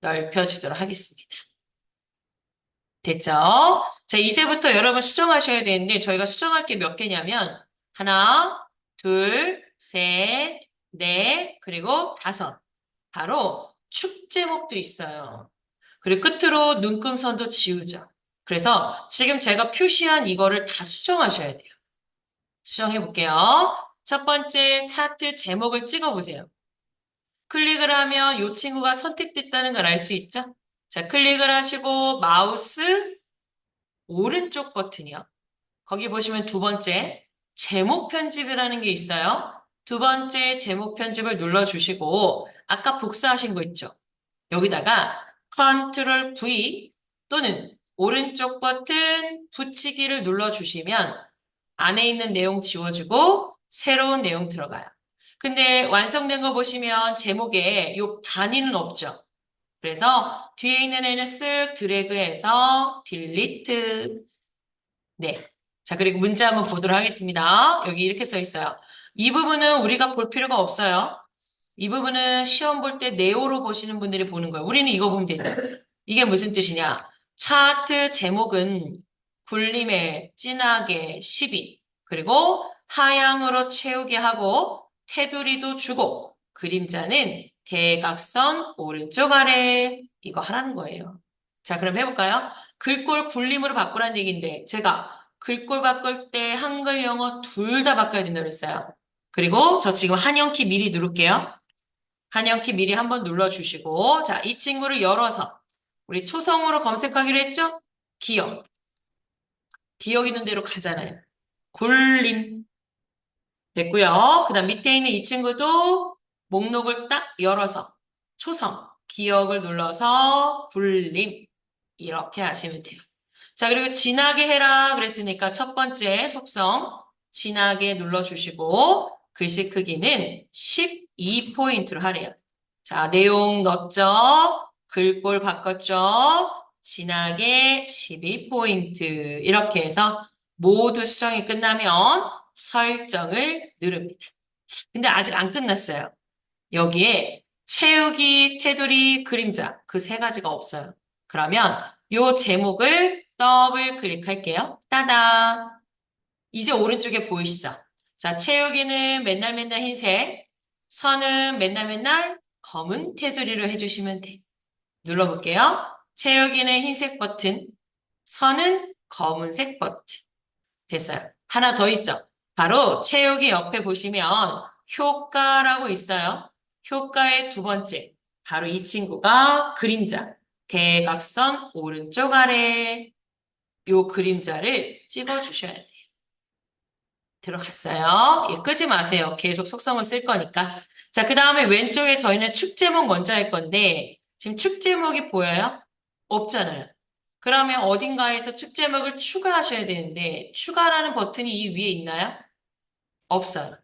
넓혀주도록 하겠습니다. 됐죠? 자, 이제부터 여러분 수정하셔야 되는데 저희가 수정할 게 몇 개냐면 하나, 둘, 셋, 넷, 그리고 다섯. 바로 축 제목도 있어요. 그리고 끝으로 눈금선도 지우죠. 그래서 지금 제가 표시한 이거를 다 수정하셔야 돼요. 수정해 볼게요. 첫 번째 차트 제목을 찍어 보세요. 클릭을 하면 이 친구가 선택됐다는 걸 알 수 있죠? 자, 클릭을 하시고 마우스 오른쪽 버튼이요. 거기 보시면 두 번째 제목 편집이라는 게 있어요. 두 번째 제목 편집을 눌러주시고 아까 복사하신 거 있죠? 여기다가 컨트롤 V 또는 오른쪽 버튼 붙이기를 눌러주시면 안에 있는 내용 지워주고 새로운 내용 들어가요. 근데 완성된 거 보시면 제목에 요 단위는 없죠. 그래서 뒤에 있는 애는 쓱 드래그해서 딜리트. 네. 자, 그리고 문제 한번 보도록 하겠습니다. 여기 이렇게 써 있어요. 이 부분은 우리가 볼 필요가 없어요. 이 부분은 시험 볼 때 네오로 보시는 분들이 보는 거예요. 우리는 이거 보면 되죠. 이게 무슨 뜻이냐? 차트 제목은 굴림에 진하게 12, 그리고 하향으로 채우게 하고 테두리도 주고 그림자는 대각선 오른쪽 아래 이거 하라는 거예요. 자, 그럼 해볼까요? 글꼴 굴림으로 바꾸라는 얘기인데 제가 글꼴 바꿀 때 한글, 영어 둘 다 바꿔야 된다고 그랬어요. 그리고 저 지금 한영키 미리 누를게요. 한영키 미리 한번 눌러주시고, 자, 이 친구를 열어서, 우리 초성으로 검색하기로 했죠? 기억. 기억 있는 대로 가잖아요. 굴림. 됐고요. 그 다음 밑에 있는 이 친구도 목록을 딱 열어서, 초성, 기억을 눌러서 굴림. 이렇게 하시면 돼요. 자, 그리고 진하게 해라 그랬으니까 첫 번째 속성, 진하게 눌러주시고, 글씨 크기는 12포인트로 하래요. 자, 내용 넣었죠? 글꼴 바꿨죠? 진하게 12포인트. 이렇게 해서 모두 수정이 끝나면 설정을 누릅니다. 근데 아직 안 끝났어요. 여기에 채우기, 테두리, 그림자 그 세 가지가 없어요. 그러면 요 제목을 더블 클릭할게요. 따다. 이제 오른쪽에 보이시죠? 자, 채우기는 맨날 맨날 흰색, 선은 맨날 맨날 검은 테두리로 해주시면 돼. 눌러볼게요. 채우기는 흰색 버튼, 선은 검은색 버튼. 됐어요. 하나 더 있죠? 바로 채우기 옆에 보시면 효과라고 있어요. 효과의 두 번째. 바로 이 친구가 그림자. 대각선 오른쪽 아래. 요 그림자를 찍어 주셔야 돼요. 들어갔어요. 예, 끄지 마세요. 계속 속성을 쓸 거니까. 자, 그 다음에 왼쪽에 저희는 축 제목 먼저 할 건데, 지금 축 제목이 보여요? 없잖아요. 그러면 어딘가에서 축 제목을 추가하셔야 되는데, 추가라는 버튼이 이 위에 있나요? 없어요.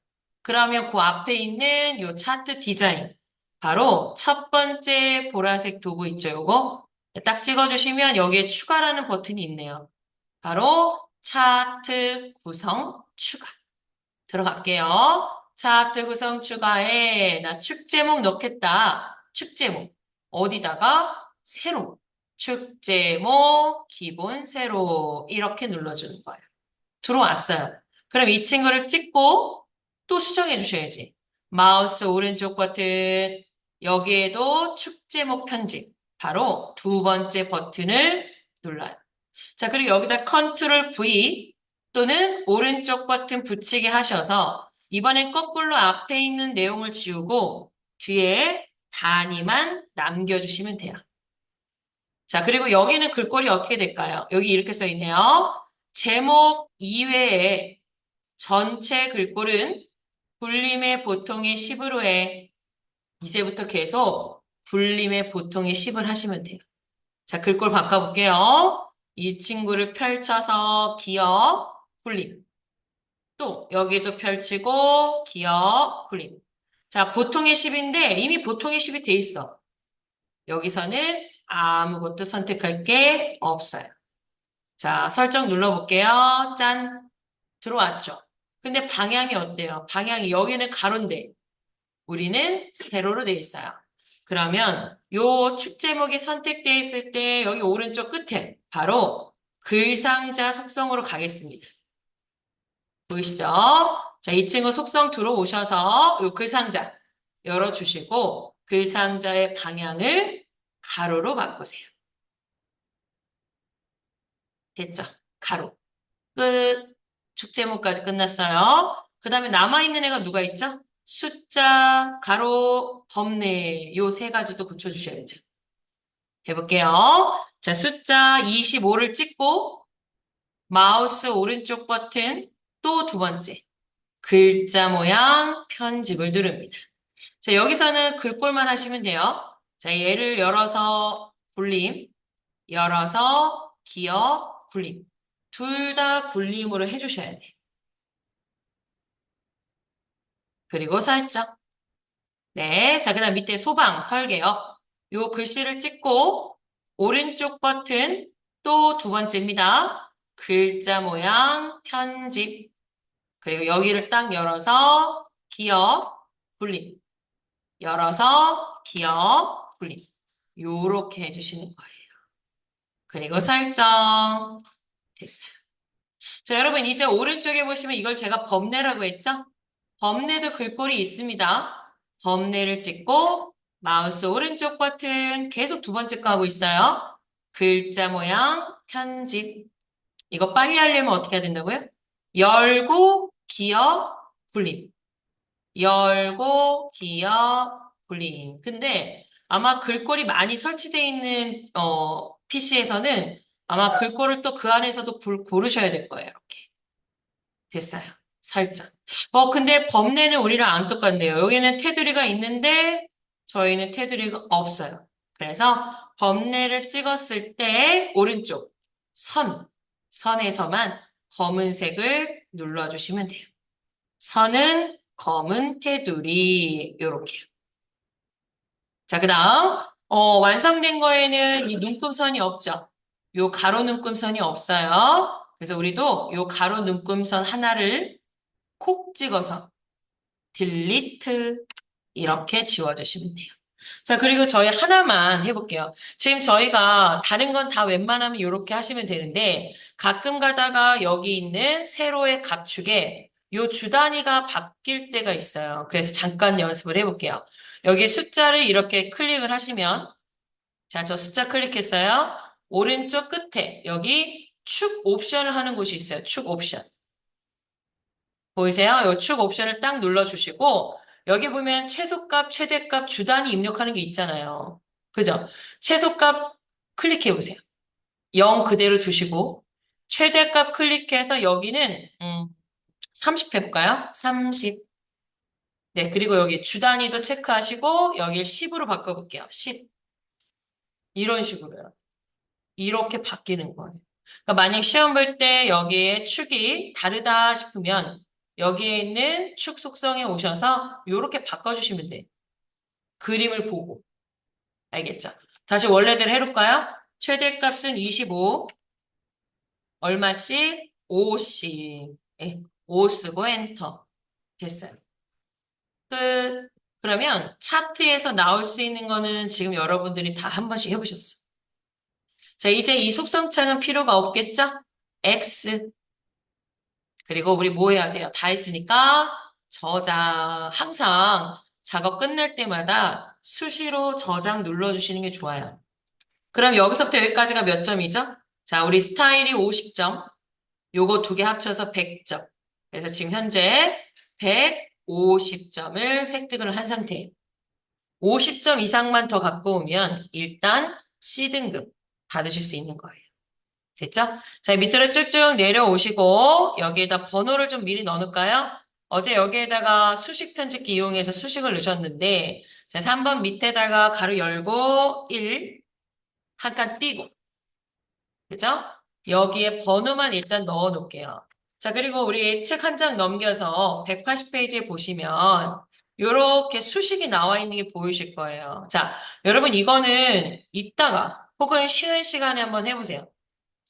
그러면 그 앞에 있는 요 차트 디자인. 바로 첫 번째 보라색 도구 있죠, 요거? 딱 찍어주시면 여기에 추가라는 버튼이 있네요. 바로 차트 구성 추가. 들어갈게요. 차트 구성 추가에 나 축 제목 넣겠다. 축 제목. 어디다가? 세로. 축 제목 기본 세로. 이렇게 눌러주는 거예요. 들어왔어요. 그럼 이 친구를 찍고 또 수정해 주셔야지. 마우스 오른쪽 버튼. 여기에도 축 제목 편집. 바로 두 번째 버튼을 눌러요. 자, 그리고 여기다 컨트롤 V 또는 오른쪽 버튼 붙이게 하셔서 이번엔 거꾸로 앞에 있는 내용을 지우고 뒤에 단위만 남겨주시면 돼요. 자, 그리고 여기는 글꼴이 어떻게 될까요? 여기 이렇게 써 있네요. 제목 이외에 전체 글꼴은 굴림의 보통의 10으로 해. 이제부터 계속 굴림의 보통의 10을 하시면 돼요. 자, 글꼴 바꿔볼게요. 이 친구를 펼쳐서 기억, 굴림. 또 여기도 펼치고 기억, 굴림. 자, 보통의 10인데 이미 보통의 10이 돼 있어. 여기서는 아무것도 선택할 게 없어요. 자, 설정 눌러볼게요. 짠. 들어왔죠? 근데 방향이 어때요? 방향이 여기는 가로인데 우리는 세로로 돼 있어요. 그러면 요 축 제목이 선택되어 있을 때 여기 오른쪽 끝에 바로 글상자 속성으로 가겠습니다. 보이시죠? 자, 이 친구 속성 들어오셔서 요 글상자 열어주시고 글상자의 방향을 가로로 바꾸세요. 됐죠? 가로. 끝. 축 제목까지 끝났어요. 그 다음에 남아있는 애가 누가 있죠? 숫자, 가로, 범례 요 세 가지도 고쳐주셔야죠. 해볼게요. 자, 숫자 25를 찍고 마우스 오른쪽 버튼 또 두 번째 글자 모양 편집을 누릅니다. 자, 여기서는 글꼴만 하시면 돼요. 자, 얘를 열어서 굴림, 열어서 기어, 굴림. 둘 다 굴림으로 해주셔야 돼요. 그리고 살짝. 네, 자, 그 다음 밑에 소방, 설계요. 요 글씨를 찍고 오른쪽 버튼 또 두 번째입니다. 글자 모양 편집. 그리고 여기를 딱 열어서 기어, 굴림. 열어서 기어, 굴림. 요렇게 해주시는 거예요. 그리고 설정. 됐어요. 자, 여러분 이제 오른쪽에 보시면 이걸 제가 범례라고 했죠? 범례도 글꼴이 있습니다. 범례를 찍고 마우스 오른쪽 버튼 계속 두 번째 거 하고 있어요. 글자 모양 편집. 이거 빨리 하려면 어떻게 해야 된다고요? 열고 기어 굴림. 열고 기어 굴림. 근데 아마 글꼴이 많이 설치되어 있는 PC에서는 아마 글꼴을 또 그 안에서도 고르셔야 될 거예요. 이렇게. 됐어요. 살짝. 근데 범례는 우리랑 안 똑같네요. 여기는 테두리가 있는데 저희는 테두리가 없어요. 그래서 범례를 찍었을 때 오른쪽 선에서만 검은색을 눌러주시면 돼요. 선은 검은 테두리 요렇게요. 자, 그 다음 완성된 거에는 이 눈금선이 없죠. 요 가로 눈금선이 없어요. 그래서 우리도 요 가로 눈금선 하나를 콕 찍어서 딜리트 이렇게 지워주시면 돼요. 자, 그리고 저희 하나만 해볼게요. 지금 저희가 다른 건 다 웬만하면 이렇게 하시면 되는데 가끔 가다가 여기 있는 세로의 갑축에 요 주 단위가 바뀔 때가 있어요. 그래서 잠깐 연습을 해볼게요. 여기 숫자를 이렇게 클릭을 하시면 자, 저 숫자 클릭했어요. 오른쪽 끝에 여기 축 옵션을 하는 곳이 있어요. 축 옵션. 보이세요? 이 축 옵션을 딱 눌러주시고 여기 보면 최소값, 최대값, 주 단위 입력하는 게 있잖아요. 그죠? 최소값 클릭해 보세요. 0 그대로 두시고 최대값 클릭해서 여기는 30 해볼까요? 30. 네, 그리고 여기 주 단위도 체크하시고 여기를 10으로 바꿔볼게요. 10. 이런 식으로요. 이렇게 바뀌는 거예요. 그러니까 만약 시험 볼 때 여기에 축이 다르다 싶으면 여기에 있는 축 속성에 오셔서 이렇게 바꿔주시면 돼요. 그림을 보고. 알겠죠? 다시 원래대로 해볼까요? 최대값은 25, 얼마씩? 5씩. 예, 5 쓰고 엔터. 됐어요. 끝. 그러면 차트에서 나올 수 있는 거는 지금 여러분들이 다 한 번씩 해보셨어. 자, 이제 이 속성창은 필요가 없겠죠? X. 그리고 우리 뭐 해야 돼요? 다 했으니까 저장. 항상 작업 끝날 때마다 수시로 저장 눌러주시는 게 좋아요. 그럼 여기서부터 여기까지가 몇 점이죠? 자, 우리 스타일이 50점. 요거 두 개 합쳐서 100점. 그래서 지금 현재 150점을 획득을 한 상태예요. 50점 이상만 더 갖고 오면 일단 C등급 받으실 수 있는 거예요. 됐죠? 자, 밑으로 쭉쭉 내려오시고 여기에다 번호를 좀 미리 넣어놓을까요? 어제 여기에다가 수식 편집기 이용해서 수식을 넣으셨는데 자, 3번 밑에다가 가로 열고 1, 한 칸 띄고 그죠? 여기에 번호만 일단 넣어 놓을게요. 자, 그리고 우리 책 한 장 넘겨서 180페이지에 보시면 이렇게 수식이 나와 있는 게 보이실 거예요. 자, 여러분 이거는 이따가 혹은 쉬는 시간에 한번 해보세요.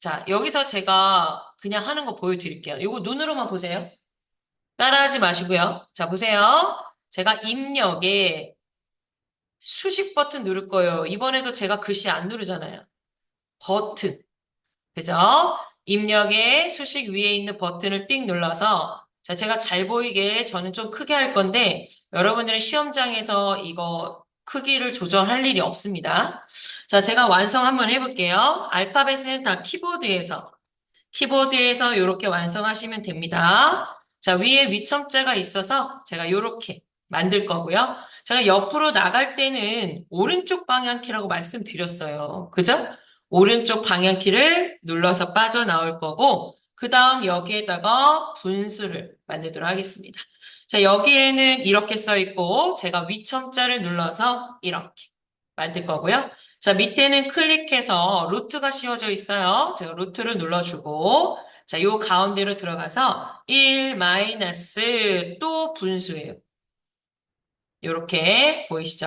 자, 여기서 제가 그냥 하는 거 보여드릴게요. 이거 눈으로만 보세요. 따라하지 마시고요. 자, 보세요. 제가 입력에 수식 버튼 누를 거예요. 이번에도 제가 글씨 안 누르잖아요. 버튼. 그죠? 입력에 수식 위에 있는 버튼을 띡 눌러서 자, 제가 잘 보이게 저는 좀 크게 할 건데 여러분들은 시험장에서 이거 크기를 조정할 일이 없습니다. 자, 제가 완성 한번 해볼게요. 알파벳은 다 키보드에서 이렇게 완성하시면 됩니다. 자, 위에 위첨자가 있어서 제가 이렇게 만들 거고요. 제가 옆으로 나갈 때는 오른쪽 방향키라고 말씀드렸어요. 그죠? 오른쪽 방향키를 눌러서 빠져나올 거고, 그 다음 여기에다가 분수를 만들도록 하겠습니다. 자, 여기에는 이렇게 써 있고, 제가 위첨자를 눌러서 이렇게 만들 거고요. 자, 밑에는 클릭해서 루트가 씌워져 있어요. 제가 루트를 눌러주고, 자, 요 가운데로 들어가서 1 마이너스 또 분수예요. 요렇게 보이시죠?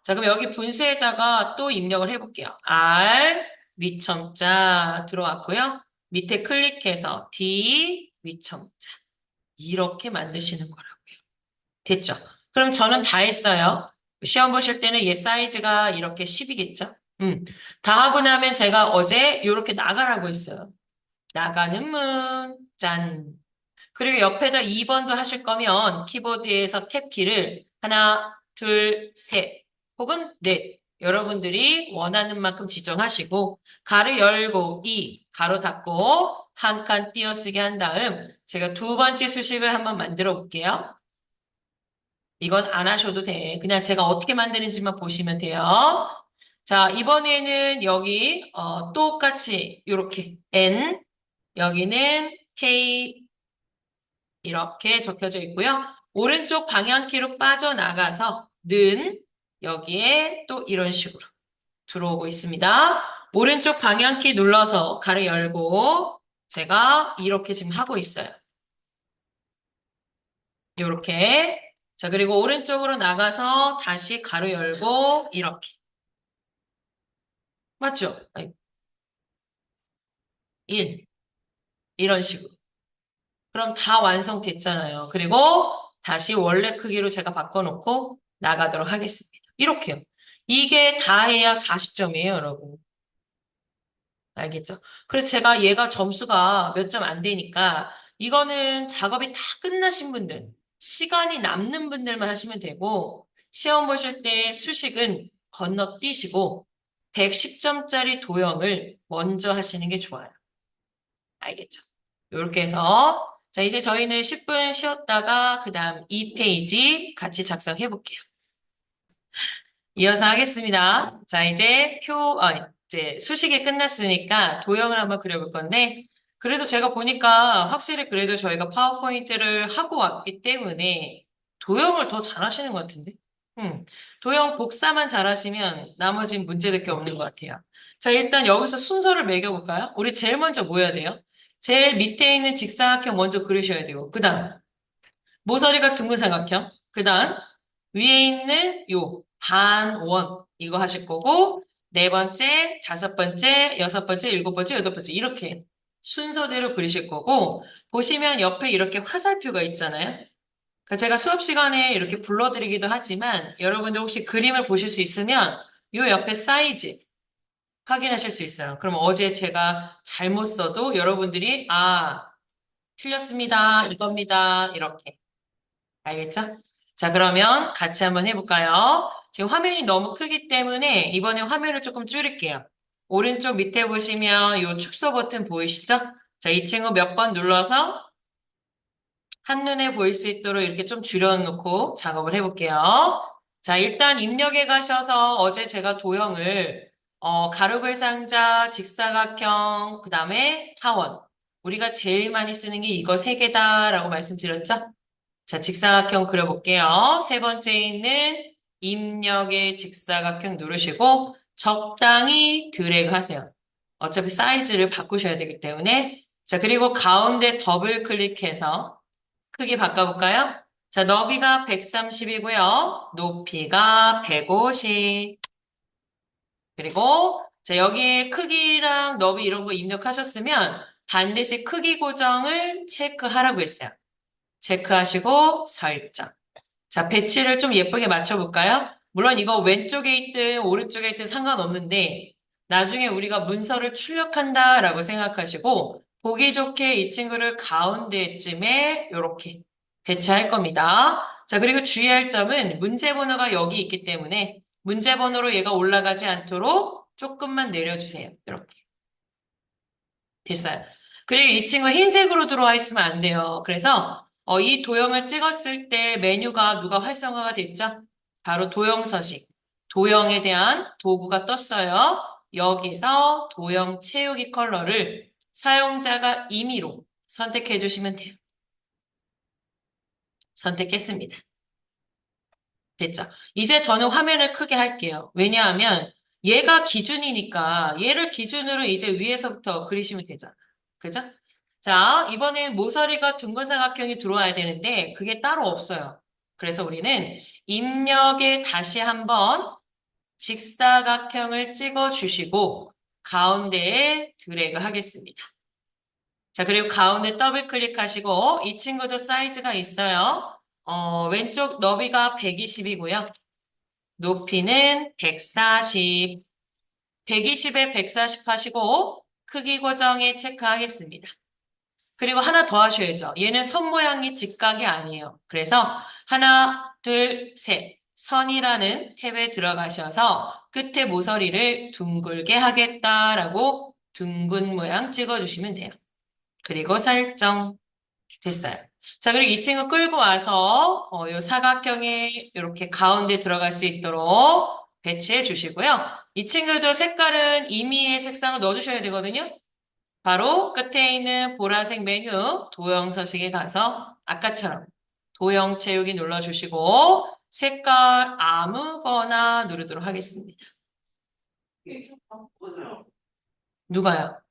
자, 그럼 여기 분수에다가 또 입력을 해볼게요. R 위첨자 들어왔고요. 밑에 클릭해서 D 위첨자 이렇게 만드시는 거라고요. 됐죠? 그럼 저는 다 했어요. 시험 보실 때는 얘 사이즈가 이렇게 10이겠죠? 다 하고 나면 제가 어제 이렇게 나가라고 했어요. 나가는 문, 짠. 그리고 옆에다 2번도 하실 거면 키보드에서 탭키를 하나, 둘, 셋, 혹은 넷. 여러분들이 원하는 만큼 지정하시고, 가로 열고, 가로 닫고, 한 칸 띄어쓰기 한 다음, 제가 두 번째 수식을 한번 만들어 볼게요. 이건 안 하셔도 돼. 그냥 제가 어떻게 만드는지만 보시면 돼요. 자, 이번에는 여기, 똑같이, 이렇게, N, 여기는 K, 이렇게 적혀져 있고요. 오른쪽 방향키로 빠져나가서 는 여기에 또 이런 식으로 들어오고 있습니다. 오른쪽 방향키 눌러서 가로 열고 제가 이렇게 지금 하고 있어요. 이렇게. 자, 그리고 오른쪽으로 나가서 다시 가로 열고 이렇게. 맞죠? 1. 이런 식으로. 그럼 다 완성됐잖아요. 그리고 다시 원래 크기로 제가 바꿔놓고 나가도록 하겠습니다. 이렇게요. 이게 다 해야 40점이에요, 여러분. 알겠죠? 그래서 제가 얘가 점수가 몇 점 안 되니까 이거는 작업이 다 끝나신 분들, 시간이 남는 분들만 하시면 되고 시험 보실 때 수식은 건너뛰시고 110점짜리 도형을 먼저 하시는 게 좋아요. 알겠죠? 이렇게 해서 자 이제 저희는 10분 쉬었다가 그 다음 2페이지 같이 작성해 볼게요. 이어서 하겠습니다. 자 이제 이제 수식이 끝났으니까 도형을 한번 그려볼 건데 그래도 제가 보니까 확실히 그래도 저희가 파워포인트를 하고 왔기 때문에 도형을 더 잘하시는 것 같은데 도형 복사만 잘하시면 나머진 문제될 게 없는 것 같아요. 자 일단 여기서 순서를 매겨볼까요? 우리 제일 먼저 뭐 해야 돼요? 제일 밑에 있는 직사각형 먼저 그리셔야 되고, 그 다음, 모서리가 둥근 삼각형, 그 다음, 위에 있는 요, 반원, 이거 하실 거고, 네 번째, 다섯 번째, 여섯 번째, 일곱 번째, 여덟 번째, 이렇게 순서대로 그리실 거고, 보시면 옆에 이렇게 화살표가 있잖아요. 그러니까 제가 수업 시간에 이렇게 불러드리기도 하지만, 여러분들 혹시 그림을 보실 수 있으면, 요 옆에 사이즈, 확인하실 수 있어요. 그럼 어제 제가 잘못 써도 여러분들이, 틀렸습니다. 이겁니다. 이렇게. 알겠죠? 자, 그러면 같이 한번 해볼까요? 지금 화면이 너무 크기 때문에 이번에 화면을 조금 줄일게요. 오른쪽 밑에 보시면 이 축소 버튼 보이시죠? 자, 이 친구 몇 번 눌러서 한눈에 보일 수 있도록 이렇게 좀 줄여놓고 작업을 해볼게요. 자, 일단 입력에 가셔서 어제 제가 도형을 가로글 상자, 직사각형, 그 다음에 타원. 우리가 제일 많이 쓰는 게 이거 세 개다라고 말씀드렸죠? 자, 직사각형 그려볼게요. 세 번째 있는 입력의 직사각형 누르시고 적당히 드래그 하세요. 어차피 사이즈를 바꾸셔야 되기 때문에. 자, 그리고 가운데 더블 클릭해서 크기 바꿔볼까요? 자, 너비가 130이고요. 높이가 150. 그리고 자, 여기에 크기랑 너비 이런 거 입력하셨으면 반드시 크기 고정을 체크하라고 했어요. 체크하시고 설정. 자, 배치를 좀 예쁘게 맞춰볼까요? 물론 이거 왼쪽에 있든 오른쪽에 있든 상관없는데 나중에 우리가 문서를 출력한다라고 생각하시고 보기 좋게 이 친구를 가운데쯤에 이렇게 배치할 겁니다. 자, 그리고 주의할 점은 문제 번호가 여기 있기 때문에 문제 번호로 얘가 올라가지 않도록 조금만 내려주세요. 이렇게. 됐어요. 그리고 이 친구 흰색으로 들어와 있으면 안 돼요. 그래서 이 도형을 찍었을 때 메뉴가 누가 활성화가 됐죠? 바로 도형 서식. 도형에 대한 도구가 떴어요. 여기서 도형 채우기 컬러를 사용자가 임의로 선택해 주시면 돼요. 선택했습니다. 됐죠? 이제 저는 화면을 크게 할게요. 왜냐하면 얘가 기준이니까 얘를 기준으로 이제 위에서부터 그리시면 되죠. 그죠? 자, 이번엔 모서리가 둥근 사각형이 들어와야 되는데 그게 따로 없어요. 그래서 우리는 입력에 다시 한번 직사각형을 찍어 주시고 가운데에 드래그 하겠습니다. 자, 그리고 가운데 더블 클릭하시고 이 친구도 사이즈가 있어요. 왼쪽 너비가 120이고요. 높이는 140, 120에 140 하시고 크기 고정에 체크하겠습니다. 그리고 하나 더 하셔야죠. 얘는 선 모양이 직각이 아니에요. 그래서 하나, 둘, 셋. 선이라는 탭에 들어가셔서 끝에 모서리를 둥글게 하겠다라고 둥근 모양 찍어주시면 돼요. 그리고 설정. 됐어요. 자, 그리고 이 친구 끌고 와서 요 사각형에 이렇게 가운데 들어갈 수 있도록 배치해 주시고요. 이 친구도 색깔은 임의의 색상을 넣어주셔야 되거든요. 바로 끝에 있는 보라색 메뉴 도형 서식에 가서 아까처럼 도형 채우기 눌러주시고 색깔 아무거나 누르도록 하겠습니다. 누가요?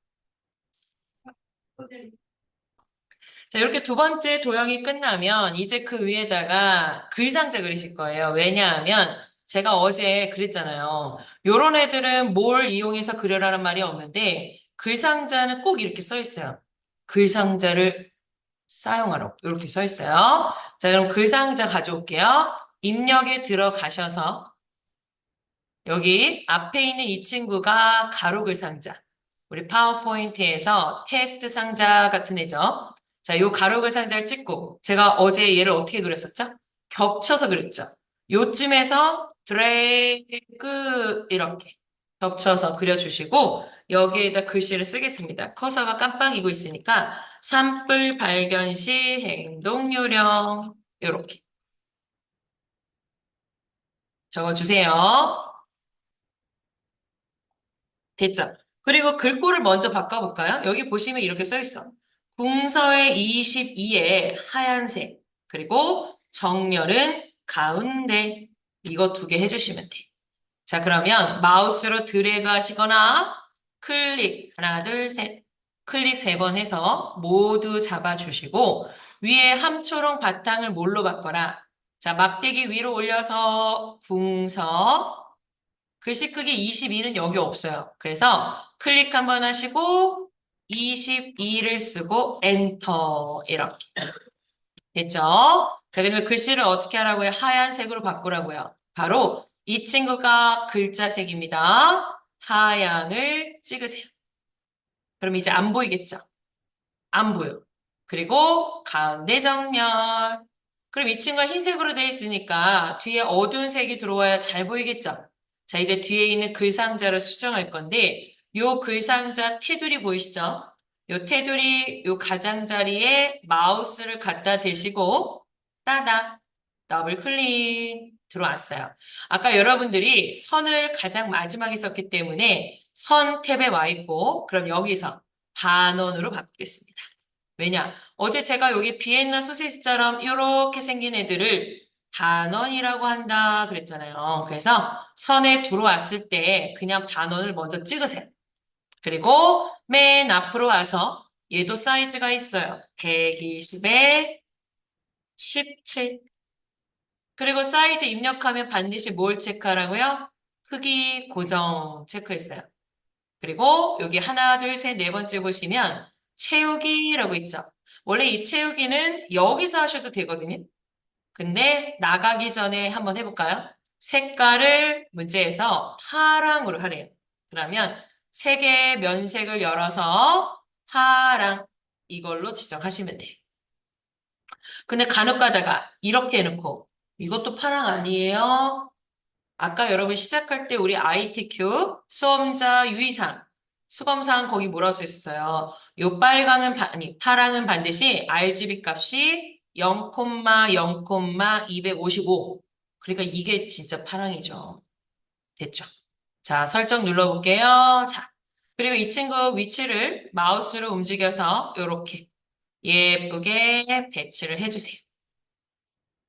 자, 이렇게 두 번째 도형이 끝나면 이제 그 위에다가 글상자 그리실 거예요. 왜냐하면 제가 어제 그랬잖아요. 요런 애들은 뭘 이용해서 그려라는 말이 없는데 글상자는 꼭 이렇게 써 있어요. 글상자를 사용하라고 이렇게 써 있어요. 자, 그럼 글상자 가져올게요. 입력에 들어가셔서 여기 앞에 있는 이 친구가 가로 글상자. 우리 파워포인트에서 텍스트 상자 같은 애죠. 자, 요 가로 글상자를 찍고 제가 어제 얘를 어떻게 그렸었죠? 겹쳐서 그렸죠. 요쯤에서 드래그 이렇게 겹쳐서 그려주시고 여기에다 글씨를 쓰겠습니다. 커서가 깜빡이고 있으니까 산불 발견 시 행동 요령 이렇게 적어주세요. 됐죠? 그리고 글꼴을 먼저 바꿔볼까요? 여기 보시면 이렇게 써 있어. 궁서의 22에 하얀색, 그리고 정렬은 가운데. 이거 두 개 해주시면 돼. 자, 그러면 마우스로 드래그 하시거나 클릭, 하나, 둘, 셋. 클릭 세 번 해서 모두 잡아주시고 위에 함초롱 바탕을 뭘로 바꿔라? 자, 막대기 위로 올려서 궁서, 글씨 크기 22는 여기 없어요. 그래서 클릭 한번 하시고 22를 쓰고 엔터 이렇게 됐죠? 자, 그러면 글씨를 어떻게 하라고요? 하얀색으로 바꾸라고요. 바로 이 친구가 글자색입니다. 하얀을 찍으세요. 그럼 이제 안 보이겠죠? 안 보여. 그리고 가운데 정렬. 그럼 이 친구가 흰색으로 되어 있으니까 뒤에 어두운 색이 들어와야 잘 보이겠죠? 자, 이제 뒤에 있는 글상자를 수정할 건데 요 글상자 테두리 보이시죠? 요 테두리 요 가장자리에 마우스를 갖다 대시고 따다 더블 클릭 들어왔어요. 아까 여러분들이 선을 가장 마지막에 썼기 때문에 선 탭에 와 있고 그럼 여기서 반원으로 바꾸겠습니다. 왜냐? 어제 제가 여기 비엔나 소시지처럼 이렇게 생긴 애들을 반원이라고 한다 그랬잖아요. 그래서 선에 들어왔을 때 그냥 반원을 먼저 찍으세요. 그리고 맨 앞으로 와서 얘도 사이즈가 있어요. 120에 17. 그리고 사이즈 입력하면 반드시 뭘 체크하라고요? 크기 고정 체크했어요. 그리고 여기 하나, 둘, 셋, 네 번째 보시면 채우기라고 있죠. 원래 이 채우기는 여기서 하셔도 되거든요. 근데 나가기 전에 한번 해볼까요? 색깔을 문제에서 파랑으로 하래요. 그러면 세 개의 면색을 열어서 파랑 이걸로 지정하시면 돼요. 근데 간혹 가다가 이렇게 해놓고 이것도 파랑 아니에요? 아까 여러분 시작할 때 우리 ITQ 수험자 유의사항 수검사항 거기 뭐라고 써있어요? 요 빨강은 아니 파랑은 반드시 RGB 값이 0,0,255. 그러니까 이게 진짜 파랑이죠. 됐죠? 자, 설정 눌러볼게요. 자, 그리고 이 친구 위치를 마우스로 움직여서 이렇게 예쁘게 배치를 해주세요.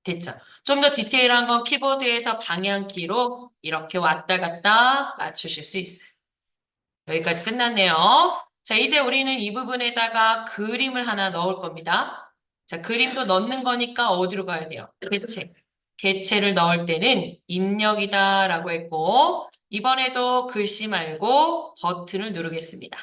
됐죠? 좀 더 디테일한 건 키보드에서 방향키로 이렇게 왔다 갔다 맞추실 수 있어요. 여기까지 끝났네요. 자, 이제 우리는 이 부분에다가 그림을 하나 넣을 겁니다. 자, 그림도 넣는 거니까 어디로 가야 돼요? 개체. 개체를 넣을 때는 입력이다라고 했고, 이번에도 글씨 말고 버튼을 누르겠습니다.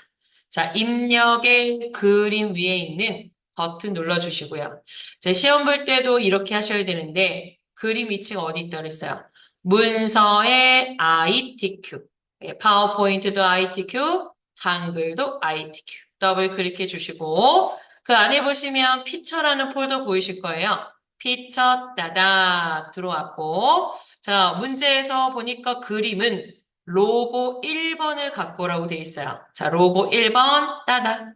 자, 입력의 그림 위에 있는 버튼 눌러주시고요. 자, 시험 볼 때도 이렇게 하셔야 되는데, 그림 위치가 어디 있다 그랬어요? 문서의 ITQ. 예, 파워포인트도 ITQ, 한글도 ITQ. 더블 클릭해 주시고, 그 안에 보시면 피처라는 폴더 보이실 거예요. 피처 따닥 들어왔고, 자, 문제에서 보니까 그림은 로고 1번을 갖고 오라고 돼 있어요. 자, 로고 1번 따닥.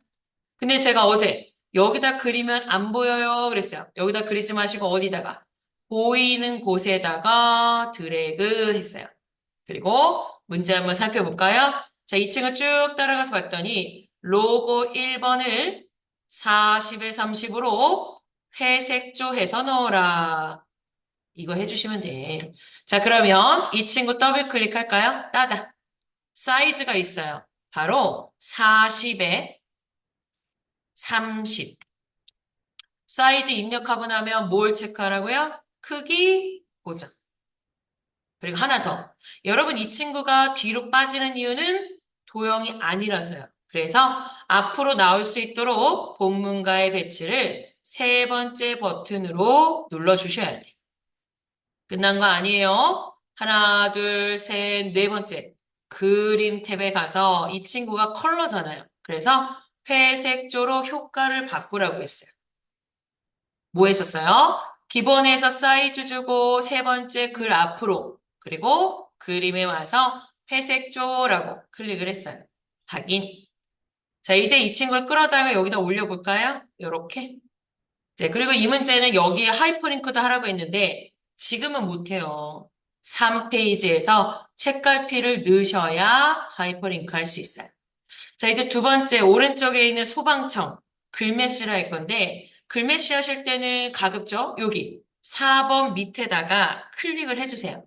근데 제가 어제 여기다 그리면 안 보여요 그랬어요. 여기다 그리지 마시고 어디다가? 보이는 곳에다가 드래그 했어요. 그리고 문제 한번 살펴볼까요? 자, 2층을 쭉 따라가서 봤더니 로고 1번을 40에 30으로 회색조 해서 넣어라. 이거 해주시면 돼. 자, 그러면 이 친구 더블 클릭할까요? 따다. 사이즈가 있어요. 바로 40에 30. 사이즈 입력하고 나면 뭘 체크하라고요? 크기 보정. 그리고 하나 더. 여러분, 이 친구가 뒤로 빠지는 이유는 도형이 아니라서요. 그래서 앞으로 나올 수 있도록 본문가의 배치를 세 번째 버튼으로 눌러주셔야 돼요. 끝난 거 아니에요? 하나, 둘, 셋, 네 번째. 그림 탭에 가서 이 친구가 컬러잖아요. 그래서 회색조로 효과를 바꾸라고 했어요. 뭐 했었어요? 기본에서 사이즈 주고 세 번째 글 앞으로 그리고 그림에 와서 회색조라고 클릭을 했어요. 확인. 자, 이제 이 친구를 끌어다가 여기다 올려볼까요? 요렇게. 자, 그리고 이 문제는 여기에 하이퍼링크도 하라고 했는데 지금은 못해요. 3페이지에서 책갈피를 넣으셔야 하이퍼링크 할 수 있어요. 자, 이제 두 번째, 오른쪽에 있는 소방청, 글맵시를 할 건데, 글맵시 하실 때는 가급적 여기 4번 밑에다가 클릭을 해주세요.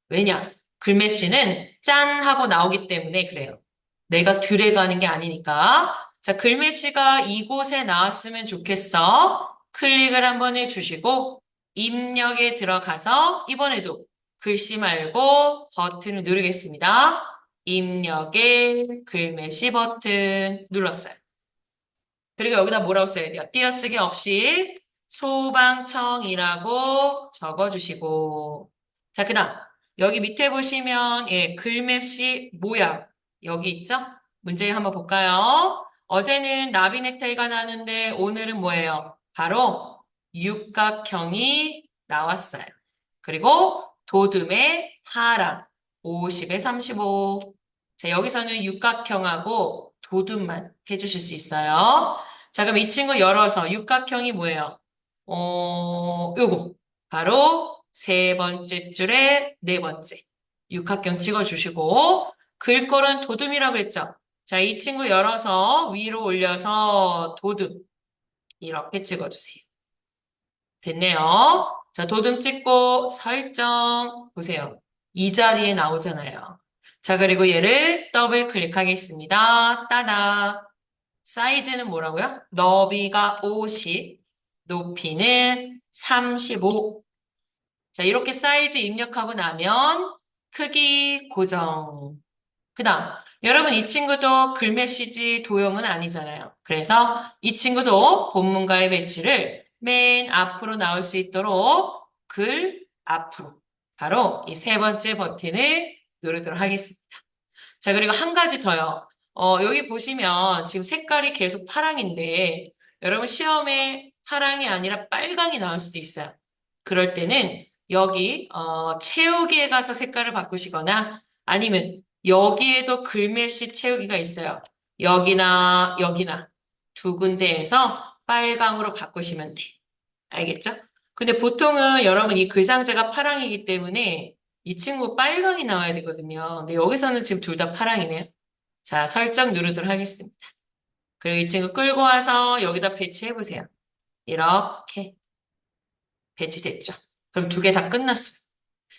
왜냐? 글맵시는 짠 하고 나오기 때문에 그래요. 내가 드래그하는 게 아니니까. 자, 글맵시가 이곳에 나왔으면 좋겠어. 클릭을 한번 해주시고, 입력에 들어가서 이번에도 글씨 말고 버튼을 누르겠습니다. 입력에 글맵시 버튼 눌렀어요. 그리고 여기다 뭐라고 써야 돼요? 띄어쓰기 없이 소방청이라고 적어주시고. 자, 그 다음. 여기 밑에 보시면, 예, 글맵시 모양. 여기 있죠? 문제 한번 볼까요? 어제는 나비 넥타이가 나는데 오늘은 뭐예요? 바로 육각형이 나왔어요. 그리고 도둠의 파랑. 50에 35. 자, 여기서는 육각형하고 도둠만 해주실 수 있어요. 자, 그럼 이 친구 열어서 육각형이 뭐예요? 요거. 바로 세 번째 줄에 네 번째. 육각형 찍어주시고, 글꼴은 도둠이라고 했죠? 자, 이 친구 열어서 위로 올려서 도둠. 이렇게 찍어주세요. 됐네요. 자, 도둠 찍고 설정. 보세요. 이 자리에 나오잖아요. 자, 그리고 얘를 더블 클릭하겠습니다. 따다. 사이즈는 뭐라고요? 너비가 50, 높이는 35. 자, 이렇게 사이즈 입력하고 나면 크기 고정. 그 다음, 여러분 이 친구도 글맵시지 도형은 아니잖아요. 그래서 이 친구도 본문가의 배치를 맨 앞으로 나올 수 있도록 글 앞으로. 바로 이 세 번째 버튼을 누르도록 하겠습니다. 자, 그리고 한 가지 더요. 여기 보시면 지금 색깔이 계속 파랑인데, 여러분 시험에 파랑이 아니라 빨강이 나올 수도 있어요. 그럴 때는 여기, 채우기에 가서 색깔을 바꾸시거나 아니면 여기에도 글맵시 채우기가 있어요. 여기나 여기나 두 군데에서 빨강으로 바꾸시면 돼. 알겠죠? 근데 보통은 여러분 이 글상자가 파랑이기 때문에 이 친구 빨강이 나와야 되거든요. 근데 여기서는 지금 둘 다 파랑이네요. 자, 설정 누르도록 하겠습니다. 그리고 이 친구 끌고 와서 여기다 배치해 보세요. 이렇게 배치됐죠. 그럼 두 개 다 끝났어요.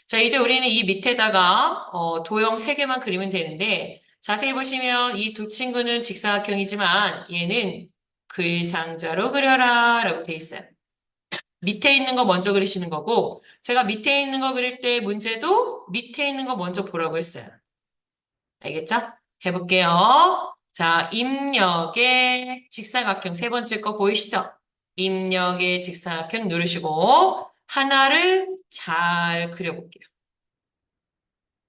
자, 이제 우리는 이 밑에다가 도형 세 개만 그리면 되는데 자세히 보시면 이 두 친구는 직사각형이지만 얘는 글상자로 그려라 라고 돼 있어요. 밑에 있는 거 먼저 그리시는 거고 제가 밑에 있는 거 그릴 때 문제도 밑에 있는 거 먼저 보라고 했어요. 알겠죠? 해볼게요. 자, 입력의 직사각형 세 번째 거 보이시죠? 입력의 직사각형 누르시고 하나를 잘 그려볼게요.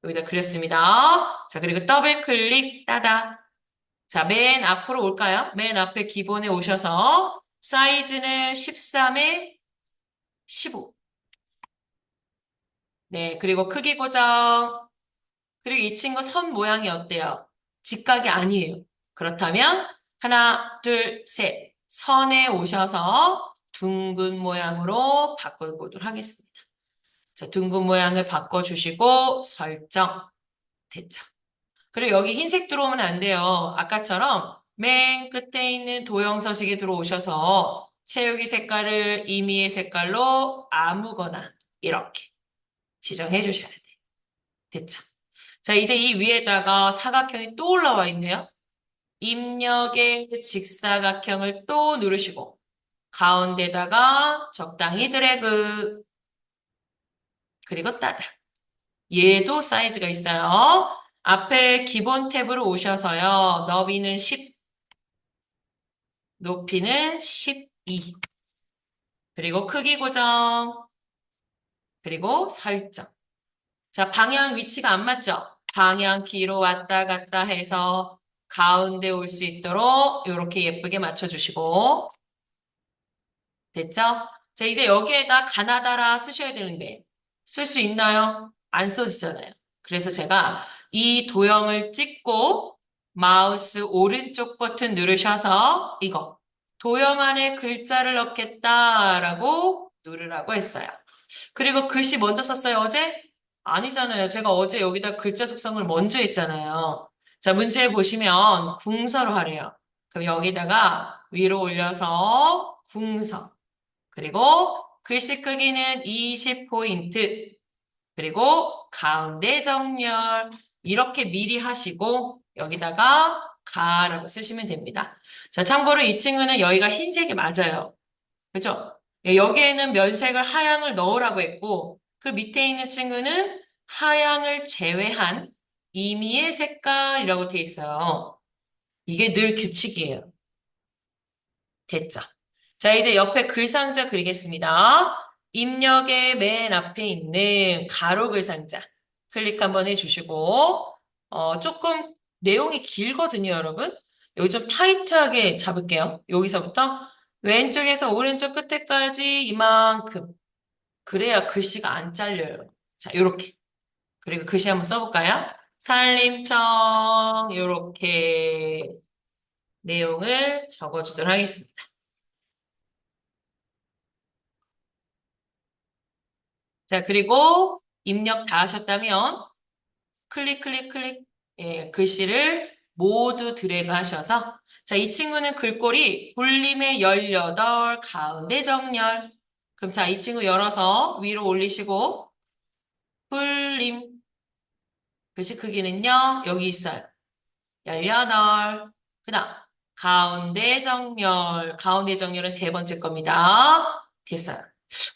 여기다 그렸습니다. 자, 그리고 더블 클릭 따다. 자, 맨 앞으로 올까요? 맨 앞에 기본에 오셔서 사이즈는 13에 15. 네, 그리고 크기 고정. 그리고 이 친구 선 모양이 어때요? 직각이 아니에요. 그렇다면 하나, 둘, 셋. 선에 오셔서 둥근 모양으로 바꿔보도록 하겠습니다. 자, 둥근 모양을 바꿔주시고 설정. 됐죠? 그리고 여기 흰색 들어오면 안 돼요. 아까처럼 맨 끝에 있는 도형 서식에 들어오셔서 채우기 색깔을 임의의 색깔로 아무거나 이렇게 지정해 주셔야 돼요. 됐죠? 자, 이제 이 위에다가 사각형이 또 올라와 있네요. 입력의 직사각형을 또 누르시고 가운데다가 적당히 드래그 그리고 따다. 얘도 사이즈가 있어요. 앞에 기본 탭으로 오셔서요. 너비는 10, 높이는 12. 그리고 크기 고정. 그리고 설정. 자, 방향 위치가 안 맞죠? 방향 키로 왔다 갔다 해서 가운데 올 수 있도록 이렇게 예쁘게 맞춰주시고. 됐죠? 자, 이제 여기에다 가나다라 쓰셔야 되는데 쓸 수 있나요? 안 써지잖아요. 그래서 제가 이 도형을 찍고 마우스 오른쪽 버튼 누르셔서 이거 도형 안에 글자를 넣겠다라고 누르라고 했어요. 그리고 글씨 먼저 썼어요, 어제? 아니잖아요. 제가 어제 여기다 글자 속성을 먼저 했잖아요. 자, 문제 보시면 궁서로 하래요. 그럼 여기다가 위로 올려서 궁서. 그리고 글씨 크기는 20포인트. 그리고 가운데 정렬. 이렇게 미리 하시고 여기다가 가라고 쓰시면 됩니다. 자, 참고로 이 친구는 여기가 흰색이 맞아요. 그죠? 예, 여기에는 면색을 하양을 넣으라고 했고 그 밑에 있는 친구는 하양을 제외한 임의의 색깔이라고 되어 있어요. 이게 늘 규칙이에요. 됐죠? 자, 이제 옆에 글상자 그리겠습니다. 입력의 맨 앞에 있는 가로 글상자 클릭 한번 해주시고 조금 내용이 길거든요, 여러분. 여기 좀 타이트하게 잡을게요. 여기서부터 왼쪽에서 오른쪽 끝에까지 이만큼. 그래야 글씨가 안 잘려요. 자, 요렇게. 그리고 글씨 한번 써볼까요? 산림청, 요렇게 내용을 적어주도록 하겠습니다. 자, 그리고 입력 다 하셨다면 클릭, 클릭, 클릭, 예, 글씨를 모두 드래그 하셔서 자, 이 친구는 글꼴이 굴림의 18, 가운데 정렬. 그럼 자, 이 친구 열어서 위로 올리시고 굴림. 글씨 크기는요, 여기 있어요. 18. 그 다음, 가운데 정렬. 가운데 정렬은 세 번째 겁니다. 됐어요.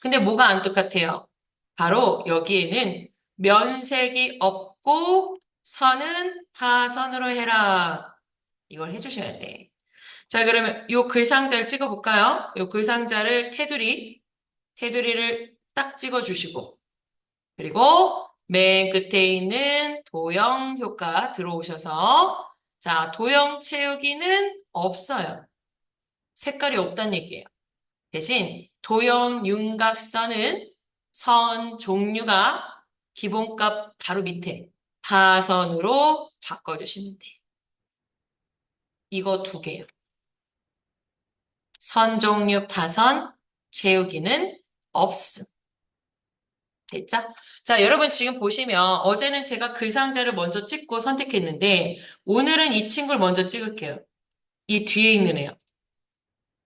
근데 뭐가 안 똑같아요? 바로 여기에는 면색이 없고 선은 타선으로 해라. 이걸 해주셔야 돼. 자, 그러면 요 글상자를 찍어볼까요? 요 글상자를 테두리를 딱 찍어주시고 그리고 맨 끝에 있는 도형 효과 들어오셔서 자, 도형 채우기는 없어요. 색깔이 없다는 얘기예요. 대신 도형 윤곽선은 선 종류가 기본값 바로 밑에 파선으로 바꿔주시면 돼요. 이거 두 개요. 선 종류 파선, 재우기는 없음. 됐죠? 자, 여러분 지금 보시면 어제는 제가 글상자를 먼저 찍고 선택했는데 오늘은 이 친구를 먼저 찍을게요. 이 뒤에 있는 애요.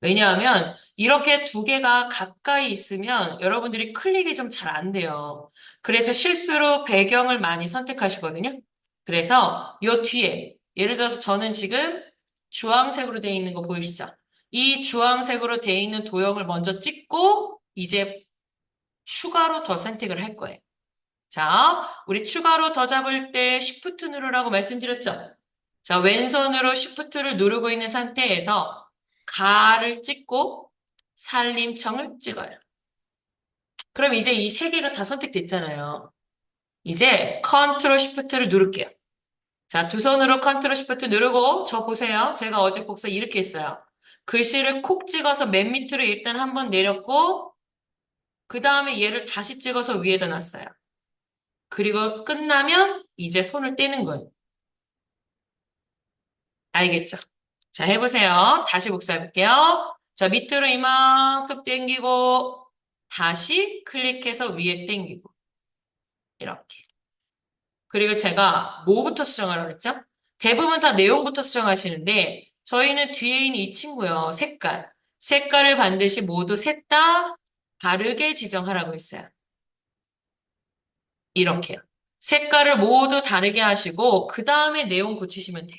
왜냐하면 이렇게 두 개가 가까이 있으면 여러분들이 클릭이 좀 잘 안 돼요. 그래서 실수로 배경을 많이 선택하시거든요. 그래서 요 뒤에 예를 들어서 저는 지금 주황색으로 되어 있는 거 보이시죠? 이 주황색으로 되어 있는 도형을 먼저 찍고 이제 추가로 더 선택을 할 거예요. 자, 우리 추가로 더 잡을 때 Shift 누르라고 말씀드렸죠? 자, 왼손으로 Shift를 누르고 있는 상태에서 가를 찍고 살림청을 찍어요. 그럼 이제 이 세 개가 다 선택됐잖아요. 이제 Ctrl Shift를 누를게요. 자, 두 손으로 Ctrl Shift 누르고 저 보세요. 제가 어제 복사 이렇게 했어요. 글씨를 콕 찍어서 맨 밑으로 일단 한번 내렸고 그 다음에 얘를 다시 찍어서 위에다 놨어요. 그리고 끝나면 이제 손을 떼는 거예요. 알겠죠? 자, 해보세요. 다시 복사해볼게요. 자, 밑으로 이만큼 당기고 다시 클릭해서 위에 당기고 이렇게. 그리고 제가 뭐부터 수정하라고 그랬죠? 대부분 다 내용부터 수정하시는데 저희는 뒤에 있는 이 친구요. 색깔. 색깔을 반드시 모두 셋 다 다르게 지정하라고 했어요. 이렇게요. 색깔을 모두 다르게 하시고 그 다음에 내용 고치시면 돼요.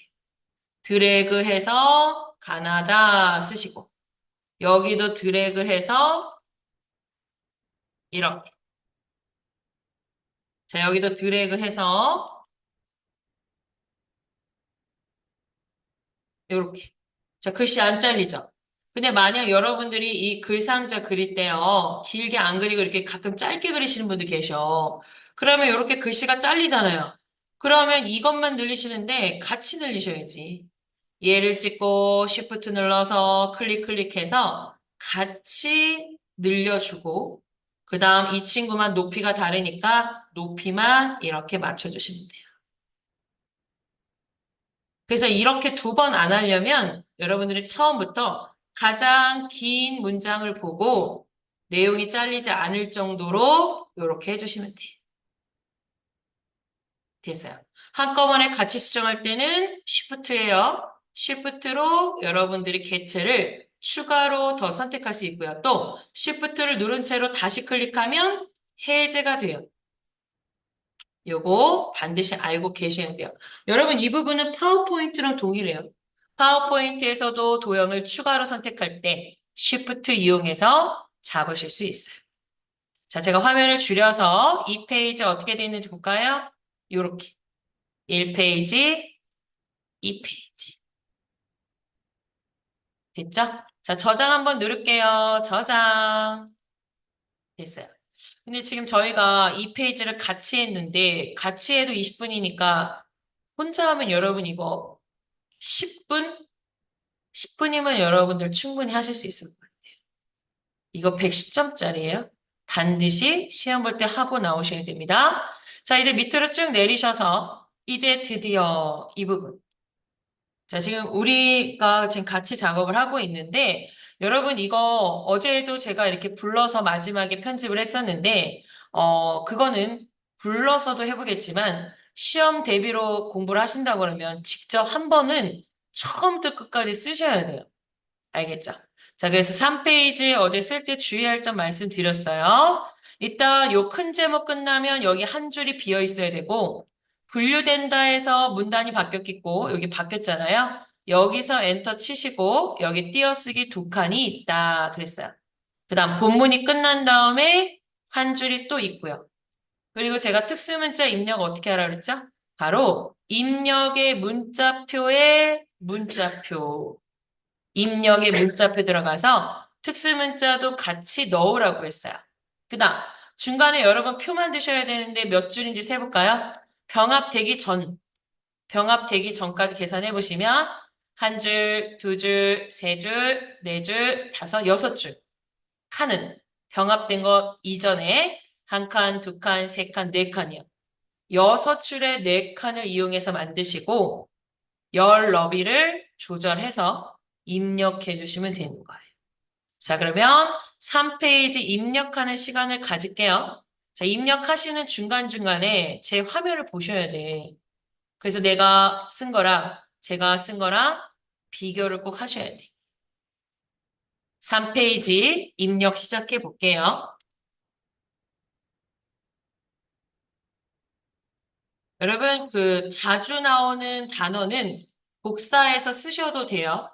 드래그해서 가나다 쓰시고 여기도 드래그해서 이렇게. 자, 여기도 드래그해서 이렇게. 자, 글씨 안 잘리죠? 근데 만약 여러분들이 이 글상자 그릴 때요, 길게 안 그리고 이렇게 가끔 짧게 그리시는 분들 계셔. 그러면 이렇게 글씨가 잘리잖아요. 그러면 이것만 늘리시는데 같이 늘리셔야지. 얘를 찍고 Shift 눌러서 클릭해서 같이 늘려주고, 그 다음 이 친구만 높이가 다르니까 높이만 이렇게 맞춰주시면 돼요. 그래서 이렇게 두 번 안 하려면 여러분들이 처음부터 가장 긴 문장을 보고 내용이 잘리지 않을 정도로 이렇게 해주시면 돼요. 됐어요. 한꺼번에 같이 수정할 때는 Shift예요. Shift로 여러분들이 개체를 추가로 더 선택할 수 있고요. 또 Shift를 누른 채로 다시 클릭하면 해제가 돼요. 요거 반드시 알고 계셔야 돼요. 여러분, 이 부분은 파워포인트랑 동일해요. 파워포인트에서도 도형을 추가로 선택할 때 Shift 이용해서 잡으실 수 있어요. 자, 제가 화면을 줄여서 이 페이지 어떻게 되어 있는지 볼까요? 요렇게. 1페이지, 2페이지. 됐죠? 자, 저장 한번 누를게요. 저장. 됐어요. 근데 지금 저희가 이 페이지를 같이 했는데, 같이 해도 20분이니까, 혼자 하면 여러분 이거 10분? 10분이면 여러분들 충분히 하실 수 있을 것 같아요. 이거 110점짜리예요. 반드시 시험 볼 때 하고 나오셔야 됩니다. 자, 이제 밑으로 쭉 내리셔서, 이제 드디어 이 부분. 자, 지금 우리가 지금 같이 작업을 하고 있는데, 여러분 이거 어제도 제가 이렇게 불러서 마지막에 편집을 했었는데, 그거는 불러서도 해보겠지만, 시험 대비로 공부를 하신다고 그러면 직접 한 번은 처음부터 끝까지 쓰셔야 돼요. 알겠죠? 자, 그래서 3페이지 어제 쓸 때 주의할 점 말씀드렸어요. 일단 요 큰 제목 끝나면 여기 한 줄이 비어 있어야 되고, 분류된다 해서 문단이 바뀌었겠고, 여기 바뀌었잖아요. 여기서 엔터 치시고, 여기 띄어쓰기 두 칸이 있다. 그랬어요. 그 다음 본문이 끝난 다음에 한 줄이 또 있고요. 그리고 제가 특수문자 입력 어떻게 하라 그랬죠? 바로 입력의 문자표에 문자표. 입력의 문자표 들어가서 특수문자도 같이 넣으라고 했어요. 그 다음, 중간에 여러분 표 만드셔야 되는데 몇 줄인지 세볼까요? 병합되기 전까지 계산해 보시면 한 줄, 두 줄, 세 줄, 네 줄, 다섯, 여섯 줄. 칸은 병합된 것 이전에 한 칸, 두 칸, 세 칸, 네 칸이요. 여섯 줄의 네 칸을 이용해서 만드시고 열 너비를 조절해서 입력해 주시면 되는 거예요. 자, 그러면 3페이지 입력하는 시간을 가질게요. 자, 입력하시는 중간중간에 제 화면을 보셔야 돼. 그래서 내가 쓴 거랑 제가 쓴 거랑 비교를 꼭 하셔야 돼. 3페이지 입력 시작해 볼게요. 여러분, 그 자주 나오는 단어는 복사해서 쓰셔도 돼요.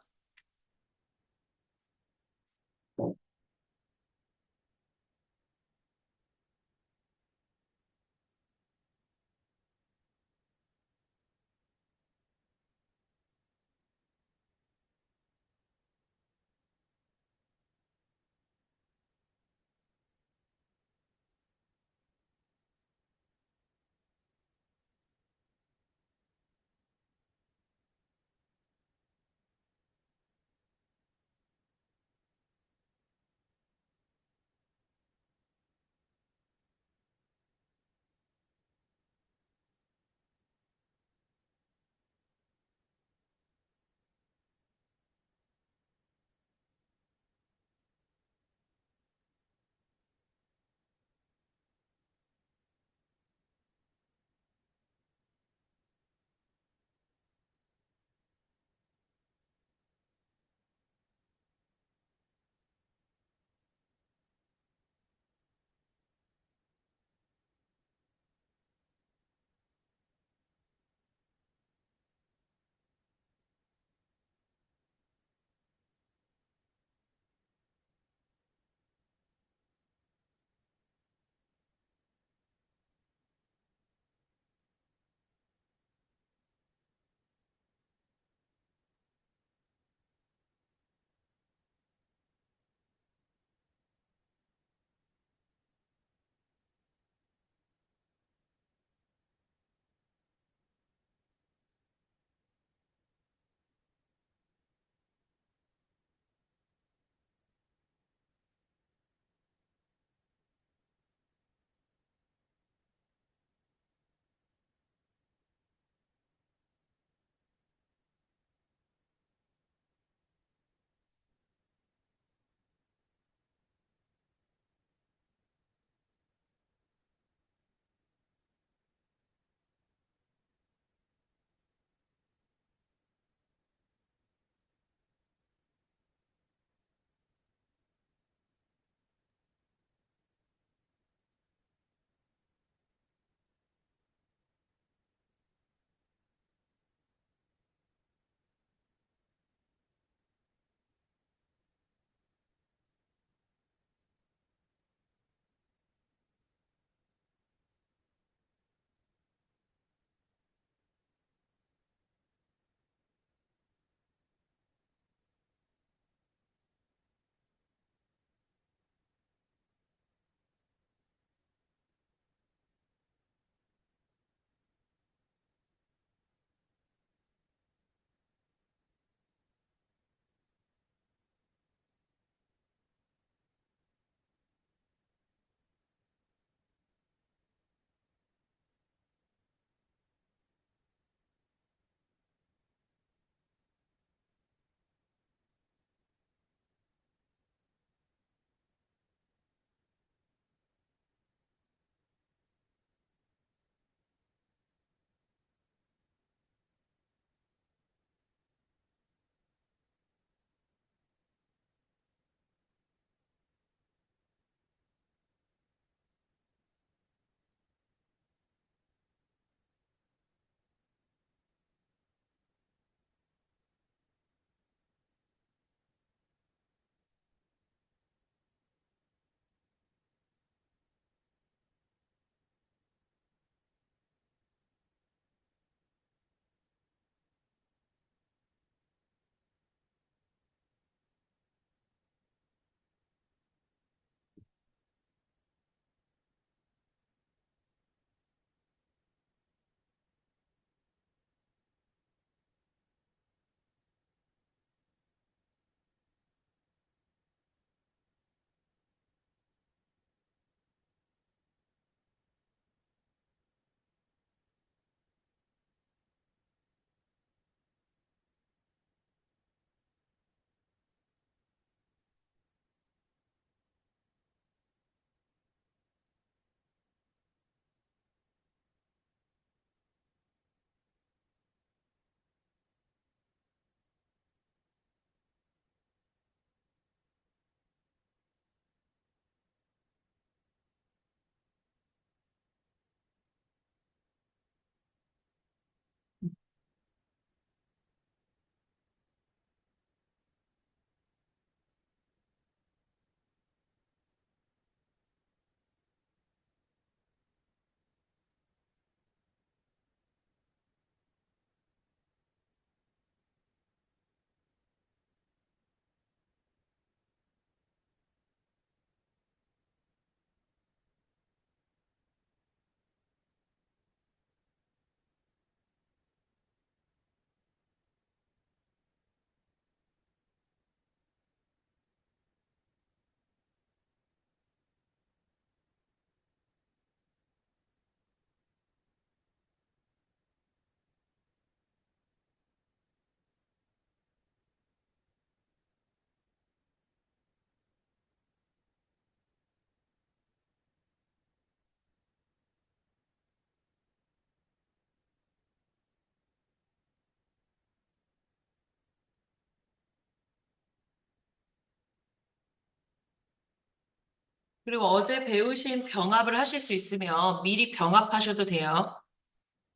그리고 어제 배우신 병합을 하실 수 있으면 미리 병합하셔도 돼요.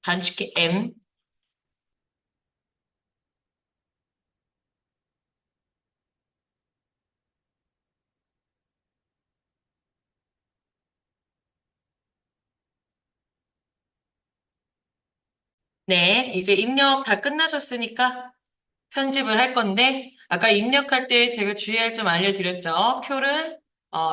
단축키 M. 네, 이제 입력 다 끝나셨으니까 편집을 할 건데, 아까 입력할 때 제가 주의할 점 알려드렸죠. 표는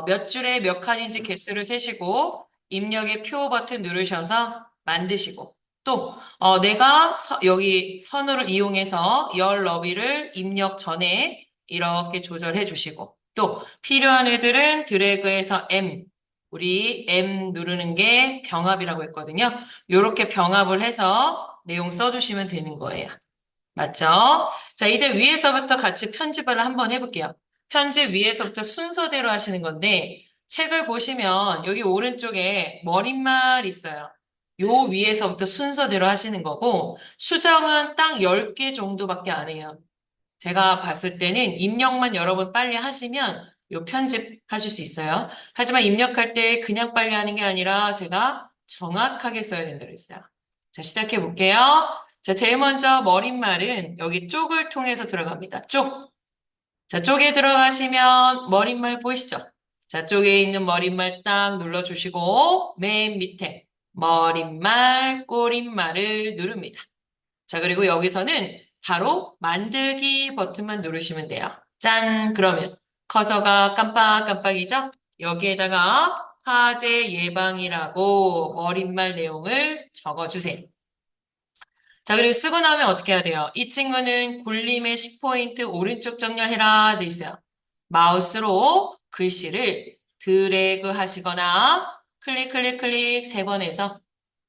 몇 줄에 몇 칸인지 개수를 세시고, 입력의 표 버튼 누르셔서 만드시고, 또 내가 여기 선호를 이용해서 열 너비를 입력 전에 이렇게 조절해 주시고, 또 필요한 애들은 드래그해서 M, 우리 M 누르는 게 병합이라고 했거든요. 이렇게 병합을 해서 내용 써주시면 되는 거예요. 맞죠? 자, 이제 위에서부터 같이 편집을 한번 해볼게요. 편집 위에서부터 순서대로 하시는 건데, 책을 보시면 여기 오른쪽에 머릿말 있어요. 요 위에서부터 순서대로 하시는 거고, 수정은 딱 10개 정도밖에 안 해요. 제가 봤을 때는 입력만 여러분 빨리 하시면 요 편집하실 수 있어요. 하지만 입력할 때 그냥 빨리 하는 게 아니라 제가 정확하게 써야 된다고 했어요. 자, 시작해 볼게요. 자, 제일 먼저 머릿말은 여기 쪽을 통해서 들어갑니다. 쪽. 자, 쪽에 들어가시면 머릿말 보이시죠? 자, 쪽에 있는 머릿말 딱 눌러주시고 맨 밑에 머릿말, 꼬릿말을 누릅니다. 자, 그리고 여기서는 바로 만들기 버튼만 누르시면 돼요. 짠! 그러면 커서가 깜빡깜빡이죠? 여기에다가 화재 예방이라고 머릿말 내용을 적어주세요. 자, 그리고 쓰고 나면 어떻게 해야 돼요? 이 친구는 굴림의 10포인트 오른쪽 정렬해라 돼 있어요. 마우스로 글씨를 드래그 하시거나 클릭, 클릭, 클릭 3번 해서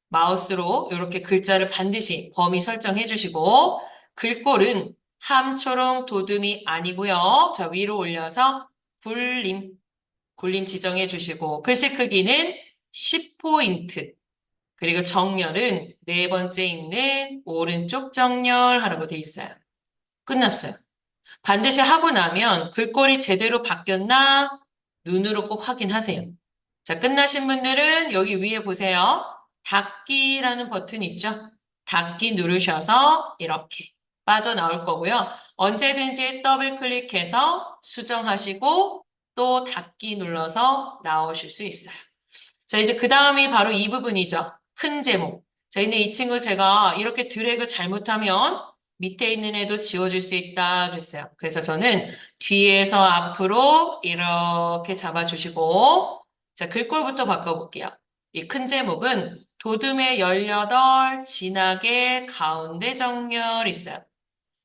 마우스로 이렇게 글자를 반드시 범위 설정해 주시고 글꼴은 함초롱 도둠이 아니고요. 자, 위로 올려서 굴림 지정해 주시고 글씨 크기는 10포인트 그리고 정렬은 네 번째 있는 오른쪽 정렬하라고 돼 있어요. 끝났어요. 반드시 하고 나면 글꼴이 제대로 바뀌었나 눈으로 꼭 확인하세요. 자, 끝나신 분들은 여기 위에 보세요. 닫기라는 버튼이 있죠? 닫기 누르셔서 이렇게 빠져나올 거고요. 언제든지 더블 클릭해서 수정하시고 또 닫기 눌러서 나오실 수 있어요. 자, 이제 그 다음이 바로 이 부분이죠. 큰 제목. 자, 근데 이 친구 제가 이렇게 드래그 잘못하면 밑에 있는 애도 지워줄 수 있다 그랬어요. 그래서 저는 뒤에서 앞으로 이렇게 잡아주시고, 자, 글꼴부터 바꿔볼게요. 이 큰 제목은 도둠의 18 진하게 가운데 정렬 있어요.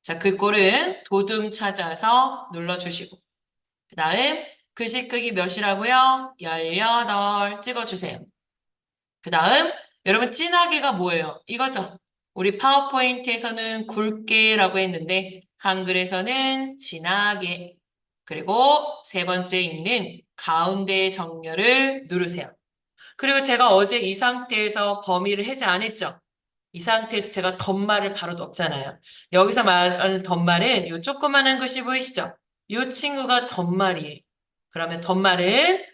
자, 글꼴은 도둠 찾아서 눌러주시고, 그 다음 글씨 크기 몇이라고요? 18 찍어주세요. 그 다음, 여러분, 진하게가 뭐예요? 이거죠. 우리 파워포인트에서는 굵게라고 했는데, 한글에서는 진하게. 그리고 세 번째 있는 가운데 정렬을 누르세요. 그리고 제가 어제 이 상태에서 범위를 해제 안 했죠? 이 상태에서 제가 덧말을 바로 넣었잖아요. 여기서 말하는 덧말은 이 조그만한 것이 보이시죠? 이 친구가 덧말이에요. 그러면 덧말은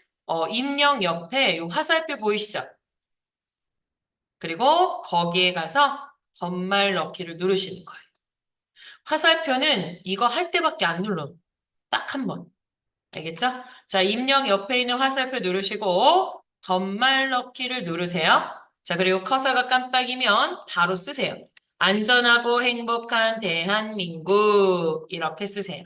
입력 옆에 이 화살표 보이시죠? 그리고 거기에 가서 덧말 넣기를 누르시는 거예요. 화살표는 이거 할 때밖에 안 눌러. 딱 한 번. 알겠죠? 자, 입력 옆에 있는 화살표 누르시고 덧말 넣기를 누르세요. 자, 그리고 커서가 깜빡이면 바로 쓰세요. 안전하고 행복한 대한민국 이렇게 쓰세요.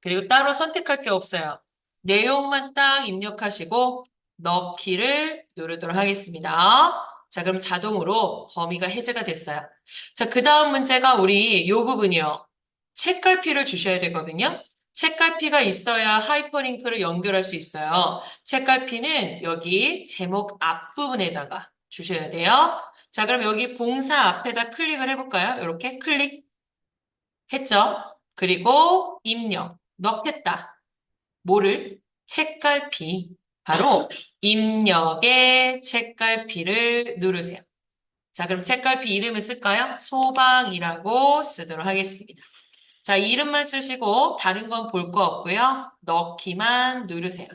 그리고 따로 선택할 게 없어요. 내용만 딱 입력하시고 넣기를 누르도록 하겠습니다. 자, 그럼 자동으로 범위가 해제가 됐어요. 자, 그 다음 문제가 우리 요 부분이요. 책갈피를 주셔야 되거든요. 책갈피가 있어야 하이퍼링크를 연결할 수 있어요. 책갈피는 여기 제목 앞부분에다가 주셔야 돼요. 자, 그럼 여기 봉사 앞에다 클릭을 해볼까요? 이렇게 클릭 했죠? 그리고 입력, 넣겠다. 뭐를? 책갈피. 바로 입력의 책갈피를 누르세요. 자, 그럼 책갈피 이름을 쓸까요? 소방이라고 쓰도록 하겠습니다. 자, 이름만 쓰시고 다른 건 볼 거 없고요. 넣기만 누르세요.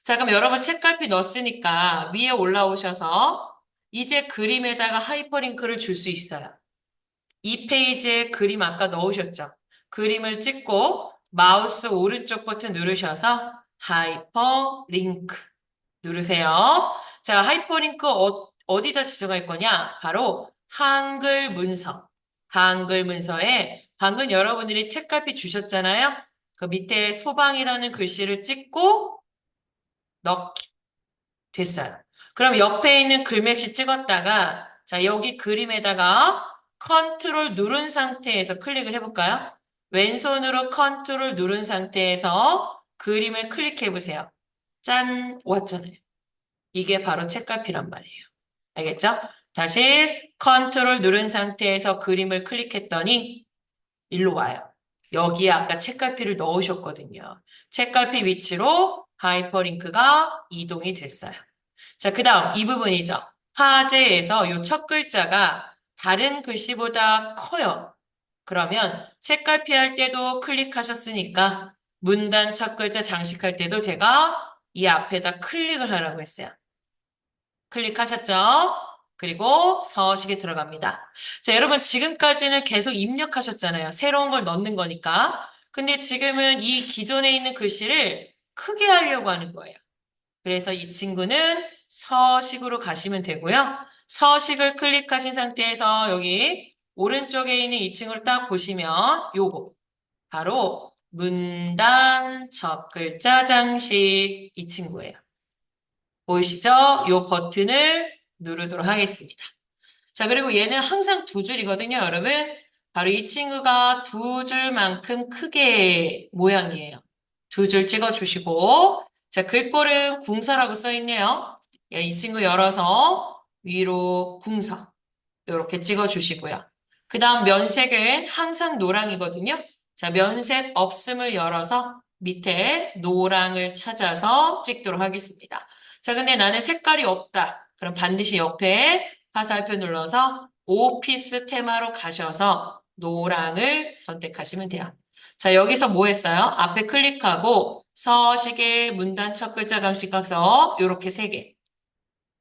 자, 그럼 여러분 책갈피 넣었으니까 위에 올라오셔서 이제 그림에다가 하이퍼링크를 줄 수 있어요. 이 페이지에 그림 아까 넣으셨죠? 그림을 찍고 마우스 오른쪽 버튼 누르셔서 하이퍼링크 누르세요. 자, 하이퍼링크 어디다 지정할 거냐? 바로 한글 문서. 한글 문서에 방금 여러분들이 책갈피 주셨잖아요. 그 밑에 소방이라는 글씨를 찍고 넣기. 됐어요. 그럼 옆에 있는 글맵시 찍었다가 자, 여기 그림에다가 컨트롤 누른 상태에서 클릭을 해볼까요? 왼손으로 컨트롤 누른 상태에서 그림을 클릭해 보세요. 짠! 왔잖아요. 이게 바로 책갈피란 말이에요. 알겠죠? 다시 컨트롤 누른 상태에서 그림을 클릭했더니 일로 와요. 여기에 아까 책갈피를 넣으셨거든요. 책갈피 위치로 하이퍼링크가 이동이 됐어요. 자, 그 다음 이 부분이죠. 화제에서 이 첫 글자가 다른 글씨보다 커요. 그러면 책갈피 할 때도 클릭하셨으니까 문단 첫 글자 장식할 때도 제가 이 앞에다 클릭을 하라고 했어요. 클릭하셨죠? 그리고 서식에 들어갑니다. 자, 여러분 지금까지는 계속 입력하셨잖아요. 새로운 걸 넣는 거니까. 근데 지금은 이 기존에 있는 글씨를 크게 하려고 하는 거예요. 그래서 이 친구는 서식으로 가시면 되고요. 서식을 클릭하신 상태에서 여기 오른쪽에 있는 이 친구를 딱 보시면 요거 바로 문단 첫 글자 장식 이 친구예요. 보이시죠? 요 버튼을 누르도록 하겠습니다. 자, 그리고 얘는 항상 두 줄이거든요, 여러분. 바로 이 친구가 두 줄만큼 크게 모양이에요. 두 줄 찍어주시고, 자, 글꼴은 궁서라고 써있네요. 예, 이 친구 열어서 위로 궁서. 이렇게 찍어주시고요. 그 다음 면색은 항상 노랑이거든요. 자, 면색 없음을 열어서 밑에 노랑을 찾아서 찍도록 하겠습니다. 자, 근데 나는 색깔이 없다. 그럼 반드시 옆에 화살표 눌러서 오피스 테마로 가셔서 노랑을 선택하시면 돼요. 자, 여기서 뭐 했어요? 앞에 클릭하고 서식의 문단 첫 글자 강식 각서 이렇게 세 개.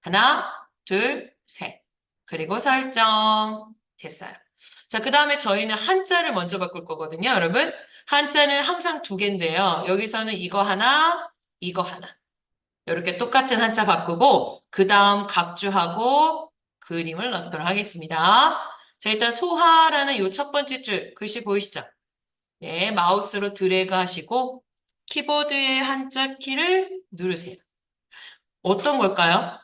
하나, 둘, 셋. 그리고 설정. 됐어요. 자, 그 다음에 저희는 한자를 먼저 바꿀 거거든요, 여러분. 한자는 항상 두 개인데요. 여기서는 이거 하나, 이거 하나. 이렇게 똑같은 한자 바꾸고, 그 다음 각주하고 그림을 넣도록 하겠습니다. 자, 일단 소하라는 요 첫 번째 줄, 글씨 보이시죠? 네, 마우스로 드래그 하시고, 키보드의 한자 키를 누르세요. 어떤 걸까요?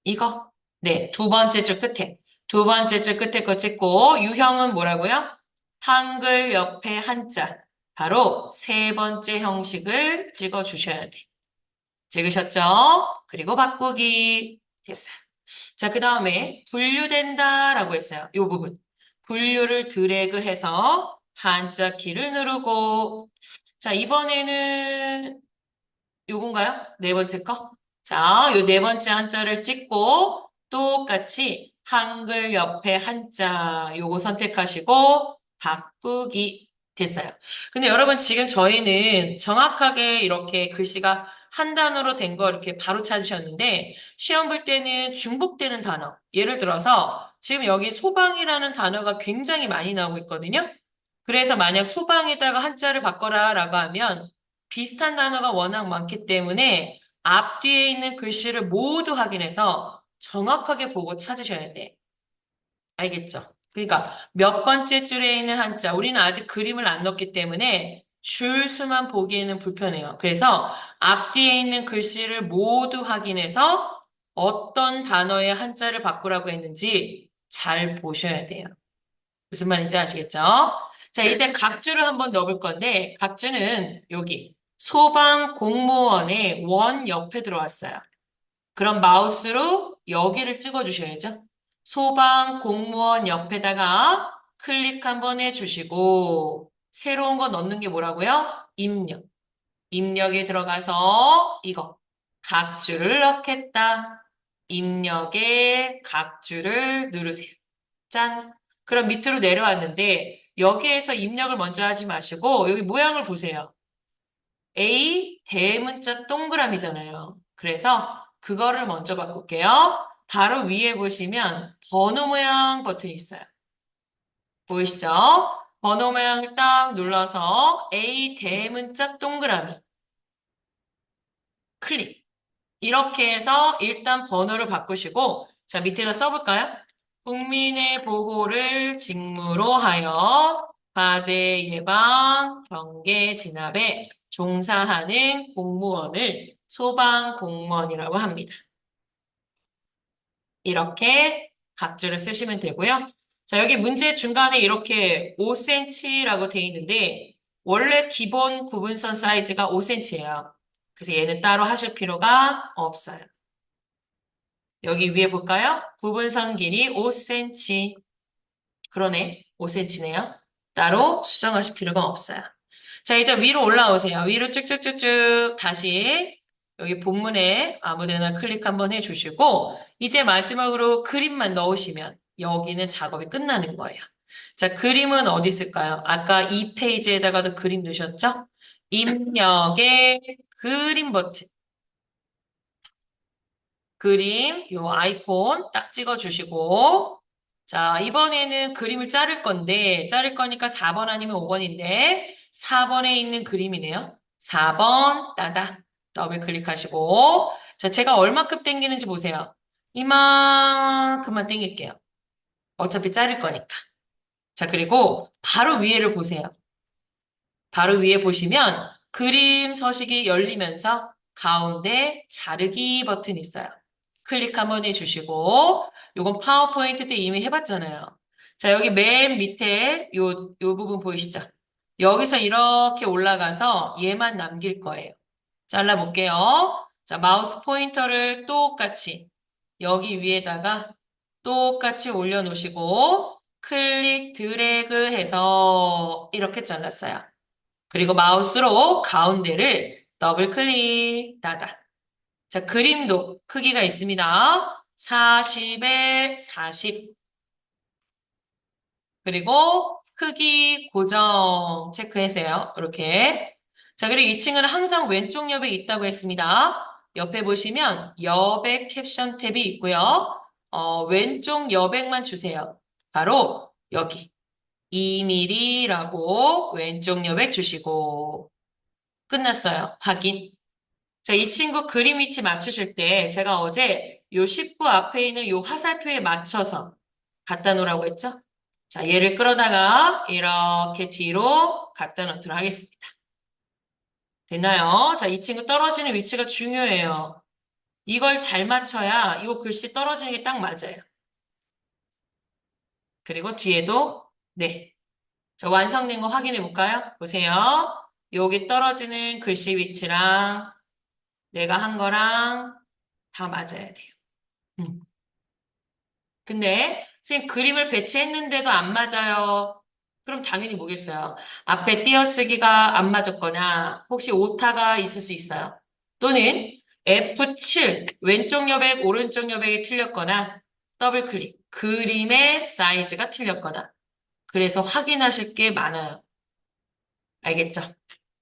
이거? 네, 두 번째 줄 끝에. 두 번째 줄 끝에 거 찍고, 유형은 뭐라고요? 한글 옆에 한자. 바로 세 번째 형식을 찍어 주셔야 돼. 찍으셨죠? 그리고 바꾸기. 됐어요. 자, 그 다음에 분류된다라고 했어요. 이 부분. 분류를 드래그해서 한자 키를 누르고. 자, 이번에는 요건가요? 네 번째 거? 자, 요 네 번째 한자를 찍고 똑같이 한글 옆에 한자 요거 선택하시고 바꾸기 됐어요. 근데 여러분 지금 저희는 정확하게 이렇게 글씨가 한 단어로 된 거 이렇게 바로 찾으셨는데 시험 볼 때는 중복되는 단어. 예를 들어서 지금 여기 소방이라는 단어가 굉장히 많이 나오고 있거든요. 그래서 만약 소방에다가 한자를 바꿔라라고 하면 비슷한 단어가 워낙 많기 때문에 앞뒤에 있는 글씨를 모두 확인해서 정확하게 보고 찾으셔야 돼. 알겠죠? 그러니까 몇 번째 줄에 있는 한자, 우리는 아직 그림을 안 넣었기 때문에 줄 수만 보기에는 불편해요. 그래서 앞뒤에 있는 글씨를 모두 확인해서 어떤 단어의 한자를 바꾸라고 했는지 잘 보셔야 돼요. 무슨 말인지 아시겠죠? 자, 이제 각주를 한번 넣어볼 건데, 각주는 여기 소방 공무원의 원 옆에 들어왔어요. 그럼 마우스로 여기를 찍어주셔야죠. 소방 공무원 옆에다가 클릭 한번 해주시고, 새로운 거 넣는 게 뭐라고요? 입력. 입력에 들어가서 이거, 각주를 넣겠다. 입력에 각주를 누르세요. 짠. 그럼 밑으로 내려왔는데 여기에서 입력을 먼저 하지 마시고 여기 모양을 보세요. A 대문자 동그라미잖아요. 그래서 그거를 먼저 바꿀게요. 바로 위에 보시면 번호 모양 버튼이 있어요. 보이시죠? 번호 모양을 딱 눌러서 A 대문자 동그라미 클릭. 이렇게 해서 일단 번호를 바꾸시고 자 밑에다 써볼까요? 국민의 보호를 직무로 하여 화재 예방, 경계 진압에 종사하는 공무원을 소방 공무원이라고 합니다. 이렇게 각주를 쓰시면 되고요. 자, 여기 문제 중간에 이렇게 5cm라고 돼 있는데 원래 기본 구분선 사이즈가 5cm예요. 그래서 얘는 따로 하실 필요가 없어요. 여기 위에 볼까요? 구분선 길이 5cm. 그러네. 5cm네요. 따로 수정하실 필요가 없어요. 자, 이제 위로 올라오세요. 위로 쭉쭉쭉쭉 다시 여기 본문에 아무데나 클릭 한번 해주시고 이제 마지막으로 그림만 넣으시면 여기는 작업이 끝나는 거예요. 자, 그림은 어디 있을까요? 아까 이 페이지에다가도 그림 넣으셨죠? 입력의 그림 버튼. 그림, 요 아이콘 딱 찍어주시고, 자, 이번에는 그림을 자를 건데, 자를 거니까 4번 아니면 5번인데, 4번에 있는 그림이네요. 4번, 따다. 더블 클릭하시고, 자, 제가 얼마큼 당기는지 보세요. 이만큼만 당길게요. 어차피 자를 거니까. 자, 그리고 바로 위에를 보세요. 바로 위에 보시면 그림 서식이 열리면서 가운데 자르기 버튼이 있어요. 클릭 한번 해주시고, 요건 파워포인트 때 이미 해봤잖아요. 자, 여기 맨 밑에 요 부분 보이시죠? 여기서 이렇게 올라가서 얘만 남길 거예요. 잘라볼게요. 자, 마우스 포인터를 똑같이 여기 위에다가 똑같이 올려놓으시고, 클릭, 드래그 해서 이렇게 잘랐어요. 그리고 마우스로 가운데를 더블 클릭, 닫아. 자, 그림도 크기가 있습니다. 40에 40. 그리고 크기 고정 체크하세요. 이렇게. 자, 그리고 이 층은 항상 왼쪽 옆에 있다고 했습니다. 옆에 보시면 여백 캡션 탭이 있고요. 왼쪽 여백만 주세요. 바로 여기 2mm라고 왼쪽 여백 주시고 끝났어요. 확인. 자, 이 친구 그림 위치 맞추실 때 제가 어제 요 19 앞에 있는 요 화살표에 맞춰서 갖다 놓으라고 했죠? 자, 얘를 끌어다가 이렇게 뒤로 갖다 놓도록 하겠습니다. 됐나요? 자, 이 친구 떨어지는 위치가 중요해요. 이걸 잘 맞춰야 이거 글씨 떨어지는 게 딱 맞아요. 그리고 뒤에도 네. 자, 완성된 거 확인해 볼까요? 보세요. 여기 떨어지는 글씨 위치랑 내가 한 거랑 다 맞아야 돼요. 음. 근데 선생님 그림을 배치했는데도 안 맞아요. 그럼 당연히 뭐겠어요? 앞에 띄어쓰기가 안 맞았거나 혹시 오타가 있을 수 있어요. 또는 F7 왼쪽 여백 오른쪽 여백이 틀렸거나 더블 클릭 그림의 사이즈가 틀렸거나 그래서 확인하실 게 많아요. 알겠죠?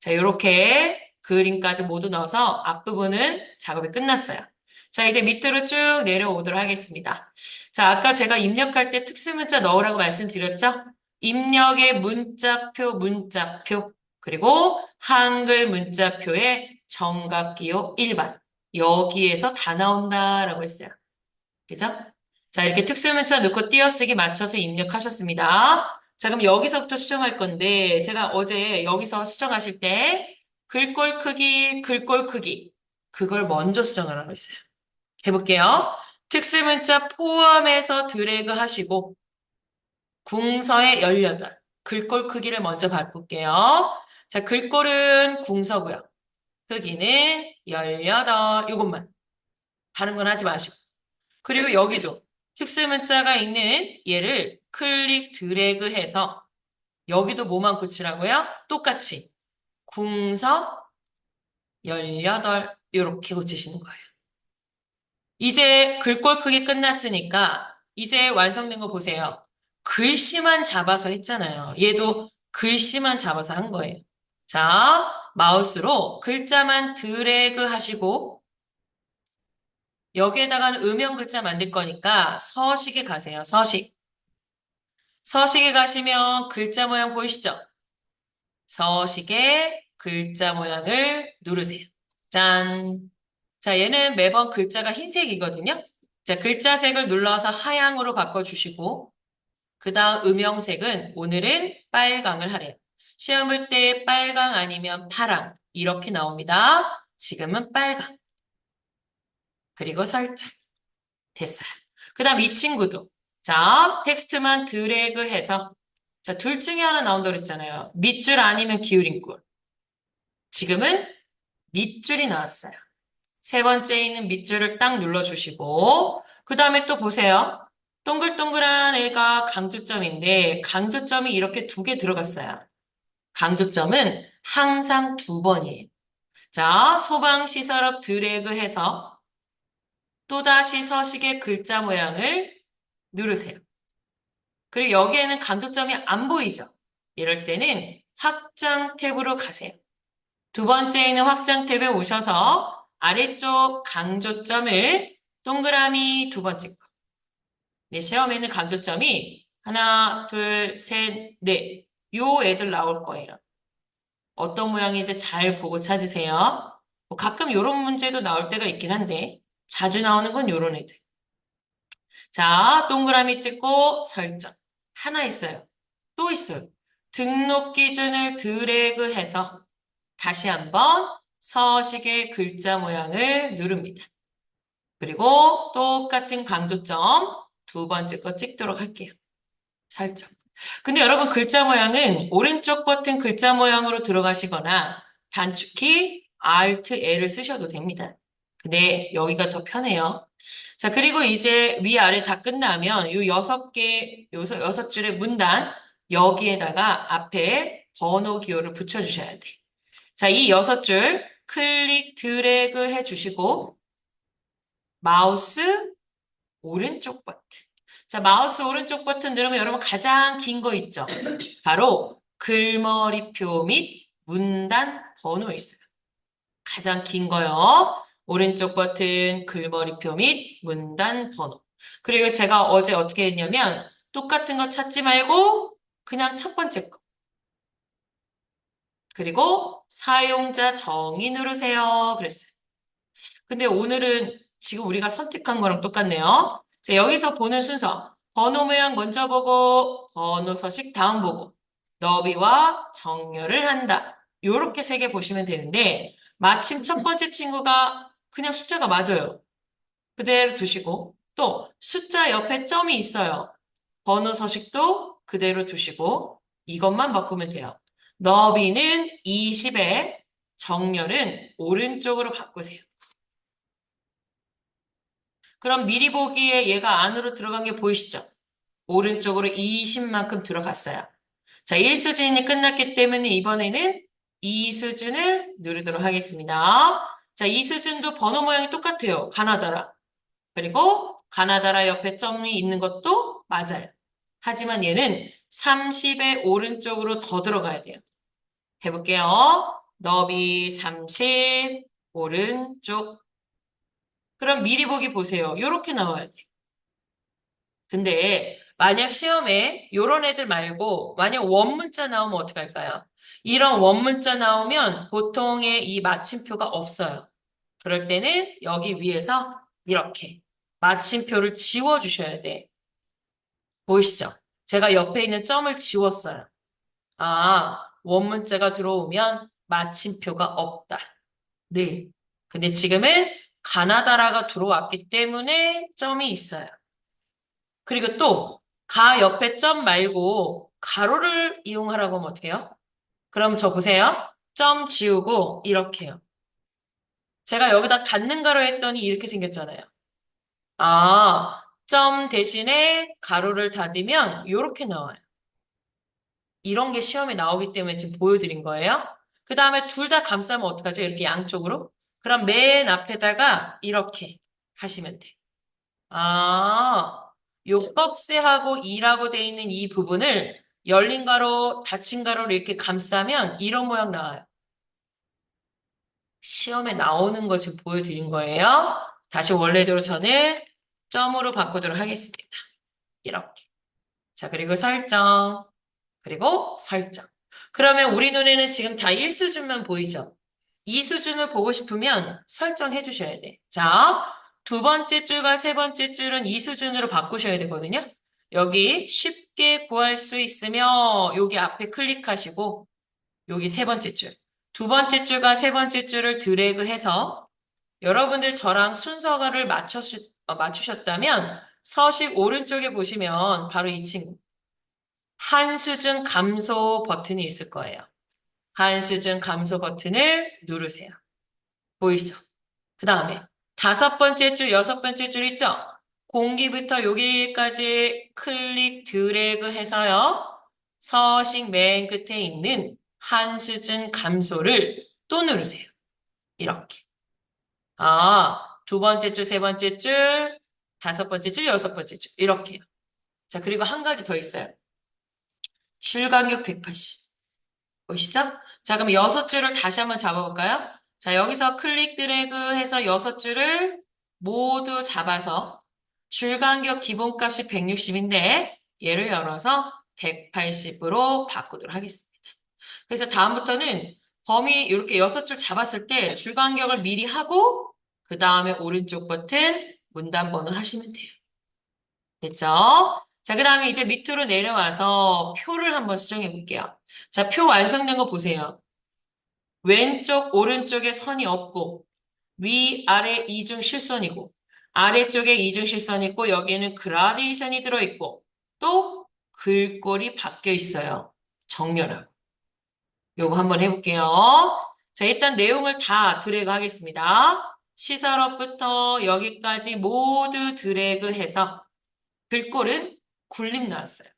자, 이렇게 그림까지 모두 넣어서 앞부분은 작업이 끝났어요. 자, 이제 밑으로 쭉 내려오도록 하겠습니다. 자, 아까 제가 입력할 때 특수문자 넣으라고 말씀드렸죠? 입력의 문자표, 그리고 한글 문자표의 정각기호 일반. 여기에서 다 나온다라고 했어요. 그죠? 자, 이렇게 특수문자 넣고 띄어쓰기 맞춰서 입력하셨습니다. 자, 그럼 여기서부터 수정할 건데, 제가 어제 여기서 수정하실 때, 글꼴 크기, 그걸 먼저 수정하라고 했어요. 해볼게요. 특수문자 포함해서 드래그 하시고, 궁서의 18, 글꼴 크기를 먼저 바꿀게요. 자, 글꼴은 궁서고요. 크기는 18, 이것만. 다른 건 하지 마시고. 그리고 여기도 특수문자가 있는 얘를 클릭 드래그 해서 여기도 뭐만 고치라고요? 똑같이 궁서 18 이렇게 고치시는 거예요. 이제 글꼴 크기 끝났으니까 이제 완성된 거 보세요. 글씨만 잡아서 했잖아요. 얘도 글씨만 잡아서 한 거예요. 자, 마우스로 글자만 드래그 하시고 여기에다가는 음영 글자 만들 거니까 서식에 가세요. 서식. 서식에 가시면 글자 모양 보이시죠? 서식에 글자 모양을 누르세요. 짠. 자, 얘는 매번 글자가 흰색이거든요. 자, 글자색을 눌러서 하향으로 바꿔주시고, 그 다음 음영색은 오늘은 빨강을 하래요. 시험 볼 때 빨강 아니면 파랑 이렇게 나옵니다. 지금은 빨강. 그리고 설정. 됐어요. 그 다음 이 친구도. 자, 텍스트만 드래그해서 자, 둘 중에 하나 나온다고 그랬잖아요. 밑줄 아니면 기울인 꼴. 지금은 밑줄이 나왔어요. 세 번째 있는 밑줄을 딱 눌러주시고 그 다음에 또 보세요. 동글동글한 애가 강조점인데 강조점이 이렇게 두 개 들어갔어요. 강조점은 항상 두 번이에요. 자, 소방시설업 드래그해서 또다시 서식의 글자 모양을 누르세요. 그리고 여기에는 강조점이 안 보이죠? 이럴 때는 확장 탭으로 가세요. 두 번째 있는 확장 탭에 오셔서 아래쪽 강조점을 동그라미 두 번째 거. 네, 시험에는 강조점이 하나, 둘, 셋, 넷. 요 애들 나올 거예요. 어떤 모양인지 잘 보고 찾으세요. 뭐 가끔 이런 문제도 나올 때가 있긴 한데 자주 나오는 건 요런 애들. 자, 동그라미 찍고 설정. 하나 있어요. 또 있어요. 등록 기준을 드래그해서 다시 한번 서식의 글자 모양을 누릅니다. 그리고 똑같은 강조점 두 번째 거 찍도록 할게요. 설정. 근데 여러분 글자 모양은 오른쪽 버튼 글자 모양으로 들어가시거나 단축키 Alt L을 쓰셔도 됩니다. 근데 여기가 더 편해요. 자, 그리고 이제 위아래 다 끝나면 이 여섯 줄의 문단 여기에다가 앞에 번호 기호를 붙여주셔야 돼. 자, 이 여섯 줄 클릭 드래그 해주시고 마우스 오른쪽 버튼. 자, 마우스 오른쪽 버튼 누르면 여러분 가장 긴 거 있죠? 바로 글머리표 및 문단 번호 있어요. 가장 긴 거요. 오른쪽 버튼 글머리표 및 문단 번호. 그리고 제가 어제 어떻게 했냐면 똑같은 거 찾지 말고 그냥 첫 번째 거. 그리고 사용자 정의 누르세요. 그랬어요. 근데 오늘은 지금 우리가 선택한 거랑 똑같네요. 자, 여기서 보는 순서. 번호 모양 먼저 보고, 번호 서식 다음 보고, 너비와 정렬을 한다. 요렇게 세 개 보시면 되는데, 마침 첫 번째 친구가 그냥 숫자가 맞아요. 그대로 두시고, 또 숫자 옆에 점이 있어요. 번호 서식도 그대로 두시고, 이것만 바꾸면 돼요. 너비는 20에 정렬은 오른쪽으로 바꾸세요. 그럼 미리 보기에 얘가 안으로 들어간 게 보이시죠? 오른쪽으로 20만큼 들어갔어요. 자, 1수준이 끝났기 때문에 이번에는 2수준을 누르도록 하겠습니다. 자, 2수준도 번호 모양이 똑같아요. 가나다라. 그리고 가나다라 옆에 점이 있는 것도 맞아요. 하지만 얘는 30의 오른쪽으로 더 들어가야 돼요. 해볼게요. 너비 30, 오른쪽. 그럼 미리 보기 보세요. 이렇게 나와야 돼요. 근데 만약 시험에 요런 애들 말고 만약 원문자 나오면 어떡할까요? 이런 원문자 나오면 보통의 이 마침표가 없어요. 그럴 때는 여기 위에서 이렇게 마침표를 지워주셔야 돼. 보이시죠? 제가 옆에 있는 점을 지웠어요. 아, 원문자가 들어오면 마침표가 없다. 네. 근데 지금은 가나다라가 들어왔기 때문에 점이 있어요. 그리고 또, 가 옆에 점 말고 가로를 이용하라고 하면 어떻게 해요? 그럼 저 보세요. 점 지우고 이렇게요. 제가 여기다 닫는 가로 했더니 이렇게 생겼잖아요. 아, 점 대신에 가로를 닫으면 이렇게 나와요. 이런 게 시험에 나오기 때문에 지금 보여드린 거예요. 그 다음에 둘 다 감싸면 어떡하죠? 이렇게 양쪽으로. 그럼 맨 앞에다가 이렇게 하시면 돼. 아, 요 꺽쇠하고 이라고 돼 있는 이 부분을 열린 가로, 닫힌 가로로 이렇게 감싸면 이런 모양 나와요. 시험에 나오는 거 지금 보여드린 거예요. 다시 원래대로 저는 점으로 바꾸도록 하겠습니다. 이렇게. 자, 그리고 설정. 그리고 설정. 그러면 우리 눈에는 지금 다 1수준만 보이죠? 2수준을 보고 싶으면 설정해 주셔야 돼. 자, 두 번째 줄과 세 번째 줄은 2수준으로 바꾸셔야 되거든요. 여기 쉽게 구할 수 있으면 여기 앞에 클릭하시고 여기 세 번째 줄. 두 번째 줄과 세 번째 줄을 드래그해서 여러분들 저랑 순서를 맞추셨다면 서식 오른쪽에 보시면 바로 이 친구. 한수준 감소 버튼이 있을 거예요. 한수준 감소 버튼을 누르세요. 보이시죠? 그 다음에 다섯 번째 줄, 여섯 번째 줄 있죠? 공기부터 여기까지 클릭 드래그 해서요. 서식 맨 끝에 있는 한수준 감소를 또 누르세요. 이렇게. 두 번째 줄, 세 번째 줄, 다섯 번째 줄, 여섯 번째 줄. 이렇게요. 자, 그리고 한 가지 더 있어요. 줄 간격 180. 보이시죠? 자, 그럼 여섯 줄을 다시 한번 잡아볼까요? 자, 여기서 클릭 드래그 해서 여섯 줄을 모두 잡아서 줄 간격 기본값이 160인데 얘를 열어서 180으로 바꾸도록 하겠습니다. 그래서 다음부터는 범위 이렇게 여섯 줄 잡았을 때 줄 간격을 미리 하고 그 다음에 오른쪽 버튼 문단 번호 하시면 돼요. 됐죠? 자, 그 다음에 이제 밑으로 내려와서 표를 한번 수정해 볼게요. 자, 표 완성된 거 보세요. 왼쪽, 오른쪽에 선이 없고, 위, 아래 이중 실선이고, 아래쪽에 이중 실선이 있고, 여기에는 그라데이션이 들어있고, 또 글꼴이 바뀌어 있어요. 정렬하고. 요거 한번 해볼게요. 자, 일단 내용을 다 드래그 하겠습니다. 시설업부터 여기까지 모두 드래그 해서 글꼴은 굴림 나왔어요.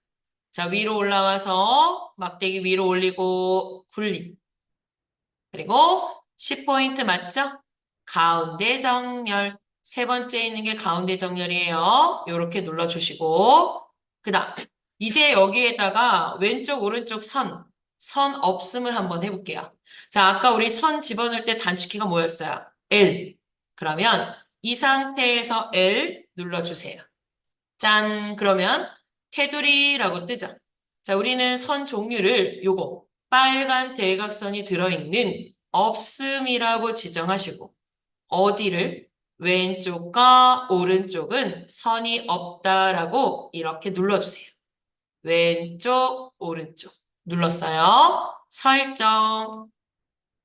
자, 위로 올라와서 막대기 위로 올리고 굴림. 그리고 10포인트 맞죠? 가운데 정렬. 세 번째 있는 게 가운데 정렬이에요. 이렇게 눌러주시고 그 다음 이제 여기에다가 왼쪽 오른쪽 선 없음을 한번 해볼게요. 자, 아까 우리 선 집어넣을 때 단축키가 뭐였어요? L. 그러면 이 상태에서 L 눌러주세요. 짠! 그러면 테두리라고 뜨죠. 자, 우리는 선 종류를 요거 빨간 대각선이 들어있는 없음이라고 지정하시고 어디를 왼쪽과 오른쪽은 선이 없다라고 이렇게 눌러주세요. 왼쪽, 오른쪽 눌렀어요. 설정.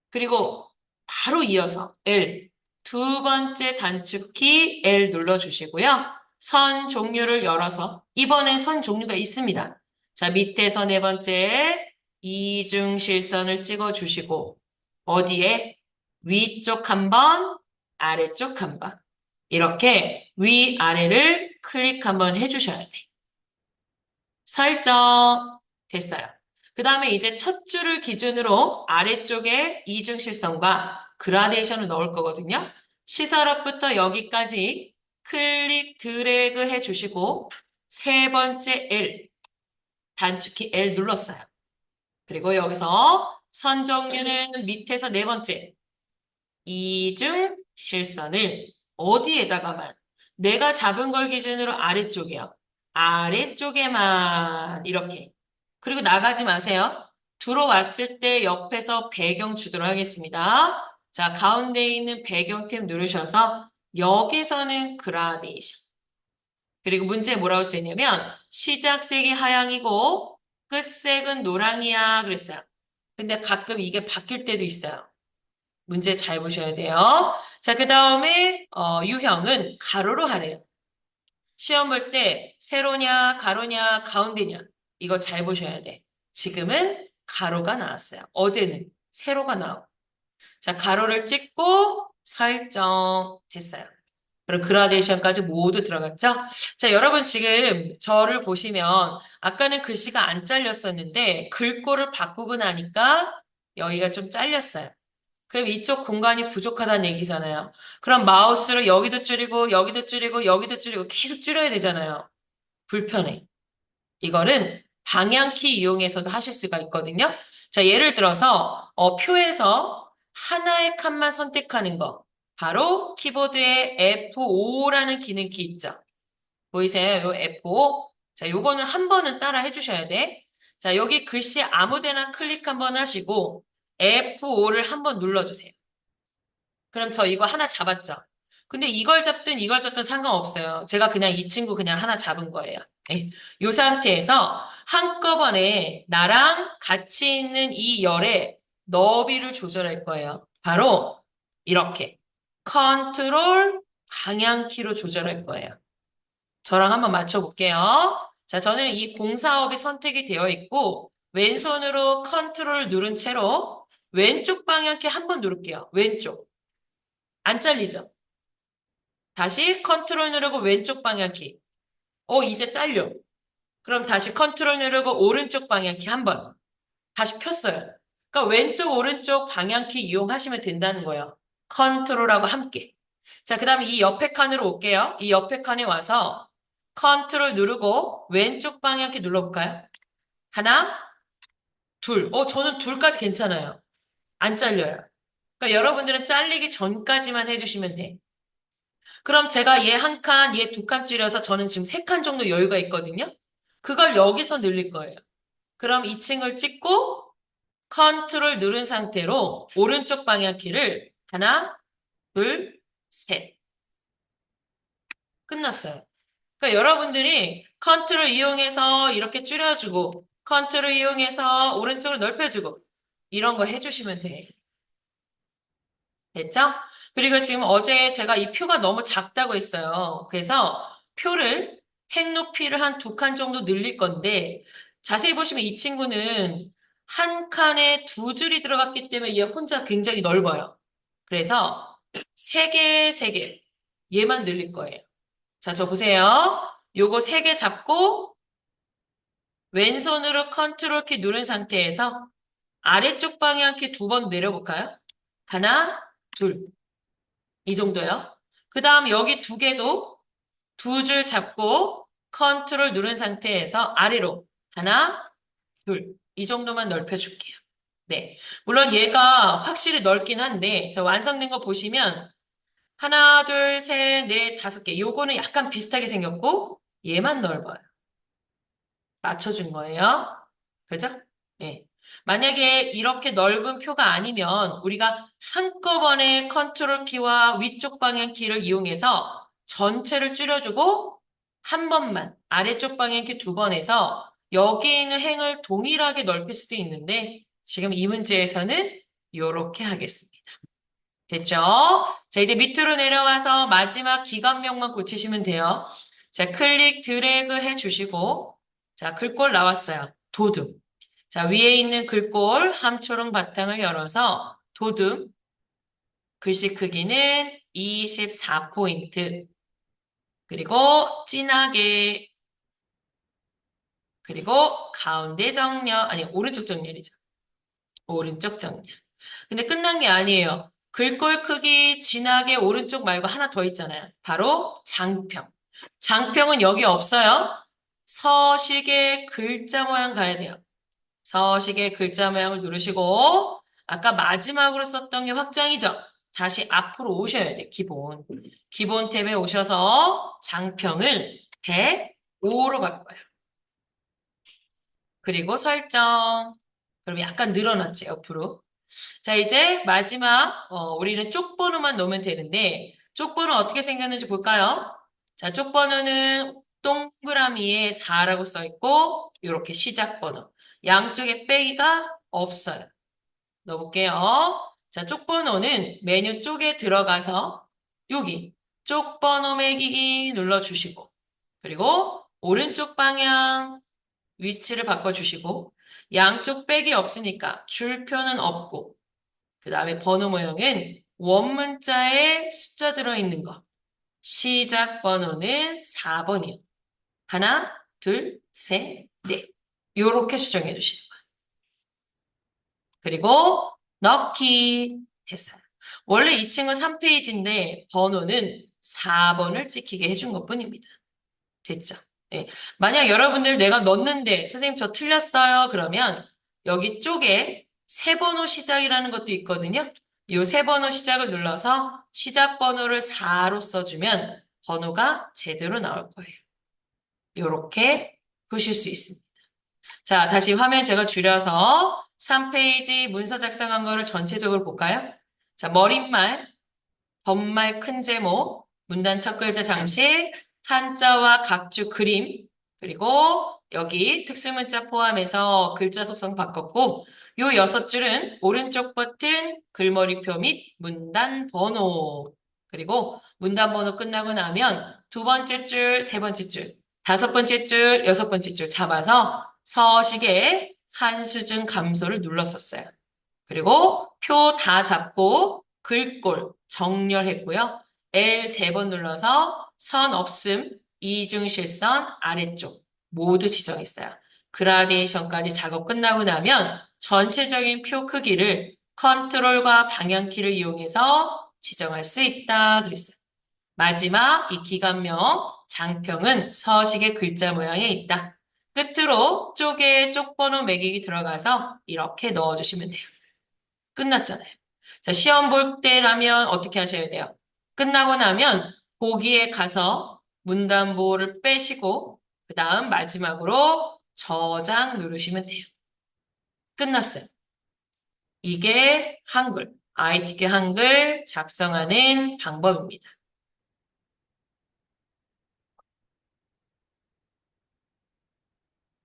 그리고 바로 이어서 L. 두 번째 단축키 L 눌러주시고요. 선 종류를 열어서 이번엔 선 종류가 있습니다. 자, 밑에서 네 번째 이중실선을 찍어주시고 어디에? 위쪽 한 번, 아래쪽 한 번. 이렇게 위아래를 클릭 한번 해주셔야 돼. 설정 됐어요. 그 다음에 이제 첫 줄을 기준으로 아래쪽에 이중실선과 그라데이션을 넣을 거거든요. 시설업부터 여기까지 클릭 드래그 해주시고 세 번째 L, 단축키 L 눌렀어요. 그리고 여기서 선 종류는 밑에서 네 번째 이중실선을 어디에다가만 내가 잡은 걸 기준으로 아래쪽이요. 아래쪽에만 이렇게. 그리고 나가지 마세요. 들어왔을 때 옆에서 배경 주도록 하겠습니다. 자, 가운데 있는 배경 탭 누르셔서 여기서는 그라데이션. 그리고 문제 뭐라고 쓰였냐면 시작색이 하양이고 끝색은 노랑이야 그랬어요. 근데 가끔 이게 바뀔 때도 있어요. 문제 잘 보셔야 돼요. 자, 그 다음에 유형은 가로로 하래요. 시험 볼 때 세로냐, 가로냐, 가운데냐 이거 잘 보셔야 돼. 지금은 가로가 나왔어요. 어제는 세로가 나오고. 자, 가로를 찍고 설정 됐어요. 그럼 그라데이션까지 모두 들어갔죠? 자, 여러분 지금 저를 보시면 아까는 글씨가 안 잘렸었는데 글꼴을 바꾸고 나니까 여기가 좀 잘렸어요. 그럼 이쪽 공간이 부족하다는 얘기잖아요. 그럼 마우스로 여기도 줄이고, 여기도 줄이고, 여기도 줄이고 계속 줄여야 되잖아요. 불편해. 이거는 방향키 이용해서도 하실 수가 있거든요. 자, 예를 들어서 표에서 하나의 칸만 선택하는 거. 바로 키보드에 F5라는 기능키 있죠. 보이세요? 요 F5. 자, 요거는 한 번은 따라 해주셔야 돼. 자, 여기 글씨 아무 데나 클릭 한번 하시고 F5를 한 번 눌러주세요. 그럼 저 이거 하나 잡았죠? 근데 이걸 잡든 이걸 잡든 상관없어요. 제가 그냥 이 친구 그냥 하나 잡은 거예요. 네. 이 상태에서 한꺼번에 나랑 같이 있는 이 열의 너비를 조절할 거예요. 바로 이렇게 컨트롤 방향키로 조절할 거예요. 저랑 한번 맞춰볼게요. 자, 저는 이 공사업이 선택이 되어 있고 왼손으로 컨트롤 누른 채로 왼쪽 방향키 한 번 누를게요. 왼쪽. 안 잘리죠? 다시 컨트롤 누르고 왼쪽 방향키. 이제 잘려. 그럼 다시 컨트롤 누르고 오른쪽 방향키 한 번. 다시 폈어요. 그러니까 왼쪽, 오른쪽 방향키 이용하시면 된다는 거예요. 컨트롤하고 함께. 자, 그 다음에 이 옆에 칸으로 올게요. 이 옆에 칸에 와서 컨트롤 누르고 왼쪽 방향키 눌러볼까요? 하나, 둘. 저는 둘까지 괜찮아요. 안 잘려요. 그러니까 여러분들은 잘리기 전까지만 해주시면 돼. 그럼 제가 얘 한 칸, 얘 두 칸 줄여서 저는 지금 세 칸 정도 여유가 있거든요. 그걸 여기서 늘릴 거예요. 그럼 2층을 찍고 컨트롤 누른 상태로 오른쪽 방향 키를 하나, 둘, 셋. 끝났어요. 그러니까 여러분들이 컨트롤 이용해서 이렇게 줄여주고 컨트롤 이용해서 오른쪽을 넓혀주고 이런 거 해주시면 돼. 됐죠? 그리고 지금 어제 제가 이 표가 너무 작다고 했어요. 그래서 표를 행 높이를 한 두 칸 정도 늘릴 건데 자세히 보시면 이 친구는 한 칸에 두 줄이 들어갔기 때문에 얘 혼자 굉장히 넓어요. 그래서 세 개, 세 개. 얘만 늘릴 거예요. 자, 저 보세요. 요거 세 개 잡고 왼손으로 컨트롤 키 누른 상태에서 아래쪽 방향 키 두 번 내려볼까요? 하나, 둘. 이 정도요. 그 다음 여기 두 개도 두 줄 잡고 컨트롤 누른 상태에서 아래로 하나, 둘. 이 정도만 넓혀줄게요. 네. 물론 얘가 확실히 넓긴 한데 저 완성된 거 보시면 하나, 둘, 셋, 넷, 다섯 개. 요거는 약간 비슷하게 생겼고 얘만 넓어요. 맞춰준 거예요. 그죠? 네. 만약에 이렇게 넓은 표가 아니면 우리가 한꺼번에 컨트롤 키와 위쪽 방향 키를 이용해서 전체를 줄여주고 한 번만 아래쪽 방향 키 두 번 해서 여기에 있는 행을 동일하게 넓힐 수도 있는데 지금 이 문제에서는 이렇게 하겠습니다. 됐죠? 자, 이제 밑으로 내려와서 마지막 기관명만 고치시면 돼요. 자, 클릭 드래그 해주시고 자, 글꼴 나왔어요. 도둠. 자, 위에 있는 글꼴 함초롱 바탕을 열어서 도둠 글씨 크기는 24포인트 그리고 진하게 그리고 가운데 정렬 아니 오른쪽 정렬이죠. 오른쪽 정렬. 근데 끝난 게 아니에요. 글꼴 크기 진하게 오른쪽 말고 하나 더 있잖아요. 바로 장평. 장평은 여기 없어요. 서식의 글자 모양 가야 돼요. 서식의 글자 모양을 누르시고 아까 마지막으로 썼던 게 확장이죠. 다시 앞으로 오셔야 돼. 기본. 기본 탭에 오셔서 장평을 105로 바꿔요. 그리고 설정. 그럼 약간 늘어났지, 옆으로. 자, 이제 마지막, 우리는 쪽번호만 넣으면 되는데, 쪽번호 어떻게 생겼는지 볼까요? 자, 쪽번호는 동그라미에 4라고 써 있고, 이렇게 시작번호. 양쪽에 빼기가 없어요. 넣어볼게요. 자, 쪽번호는 메뉴 쪽에 들어가서, 여기, 쪽번호 매기기 눌러주시고, 그리고 오른쪽 방향 위치를 바꿔주시고, 양쪽 빼기 없으니까 줄표는 없고, 그 다음에 번호 모형은 원문자에 숫자 들어있는 거. 시작 번호는 4번이요. 하나, 둘, 셋, 넷. 요렇게 수정해 주시는 거예요. 그리고 넣기 됐어요. 원래 이 친구 3페이지인데 번호는 4번을 찍히게 해준 것 뿐입니다. 됐죠? 네. 만약 여러분들 내가 넣었는데 선생님 저 틀렸어요. 그러면 여기 쪽에 세 번호 시작이라는 것도 있거든요. 이 세 번호 시작을 눌러서 시작 번호를 4로 써주면 번호가 제대로 나올 거예요. 이렇게 보실 수 있습니다. 자, 다시 화면 제가 줄여서 3페이지 문서 작성한 거를 전체적으로 볼까요? 자, 머릿말, 덧말 큰 제목, 문단 첫 글자 장식, 한자와 각주 그림, 그리고 여기 특수문자 포함해서 글자 속성 바꿨고, 요 6줄은 오른쪽 버튼, 글머리표 및 문단 번호, 그리고 문단 번호 끝나고 나면 두 번째 줄, 세 번째 줄, 다섯 번째 줄, 여섯 번째 줄 잡아서 서식에 한 수준 감소를 눌렀었어요. 그리고 표 다 잡고 글꼴 정렬했고요. L 3번 눌러서 선 없음, 이중실선 아래쪽 모두 지정했어요. 그라데이션까지 작업 끝나고 나면 전체적인 표 크기를 컨트롤과 방향키를 이용해서 지정할 수 있다 그랬어요. 마지막 이 기관명, 장평은 서식의 글자 모양에 있다. 끝으로 쪽에 쪽번호 매기기 들어가서 이렇게 넣어주시면 돼요. 끝났잖아요. 자, 시험 볼 때라면 어떻게 하셔야 돼요? 끝나고 나면 보기에 가서 문단보호를 빼시고 그 다음 마지막으로 저장 누르시면 돼요. 끝났어요. 이게 한글, ITK 한글 작성하는 방법입니다.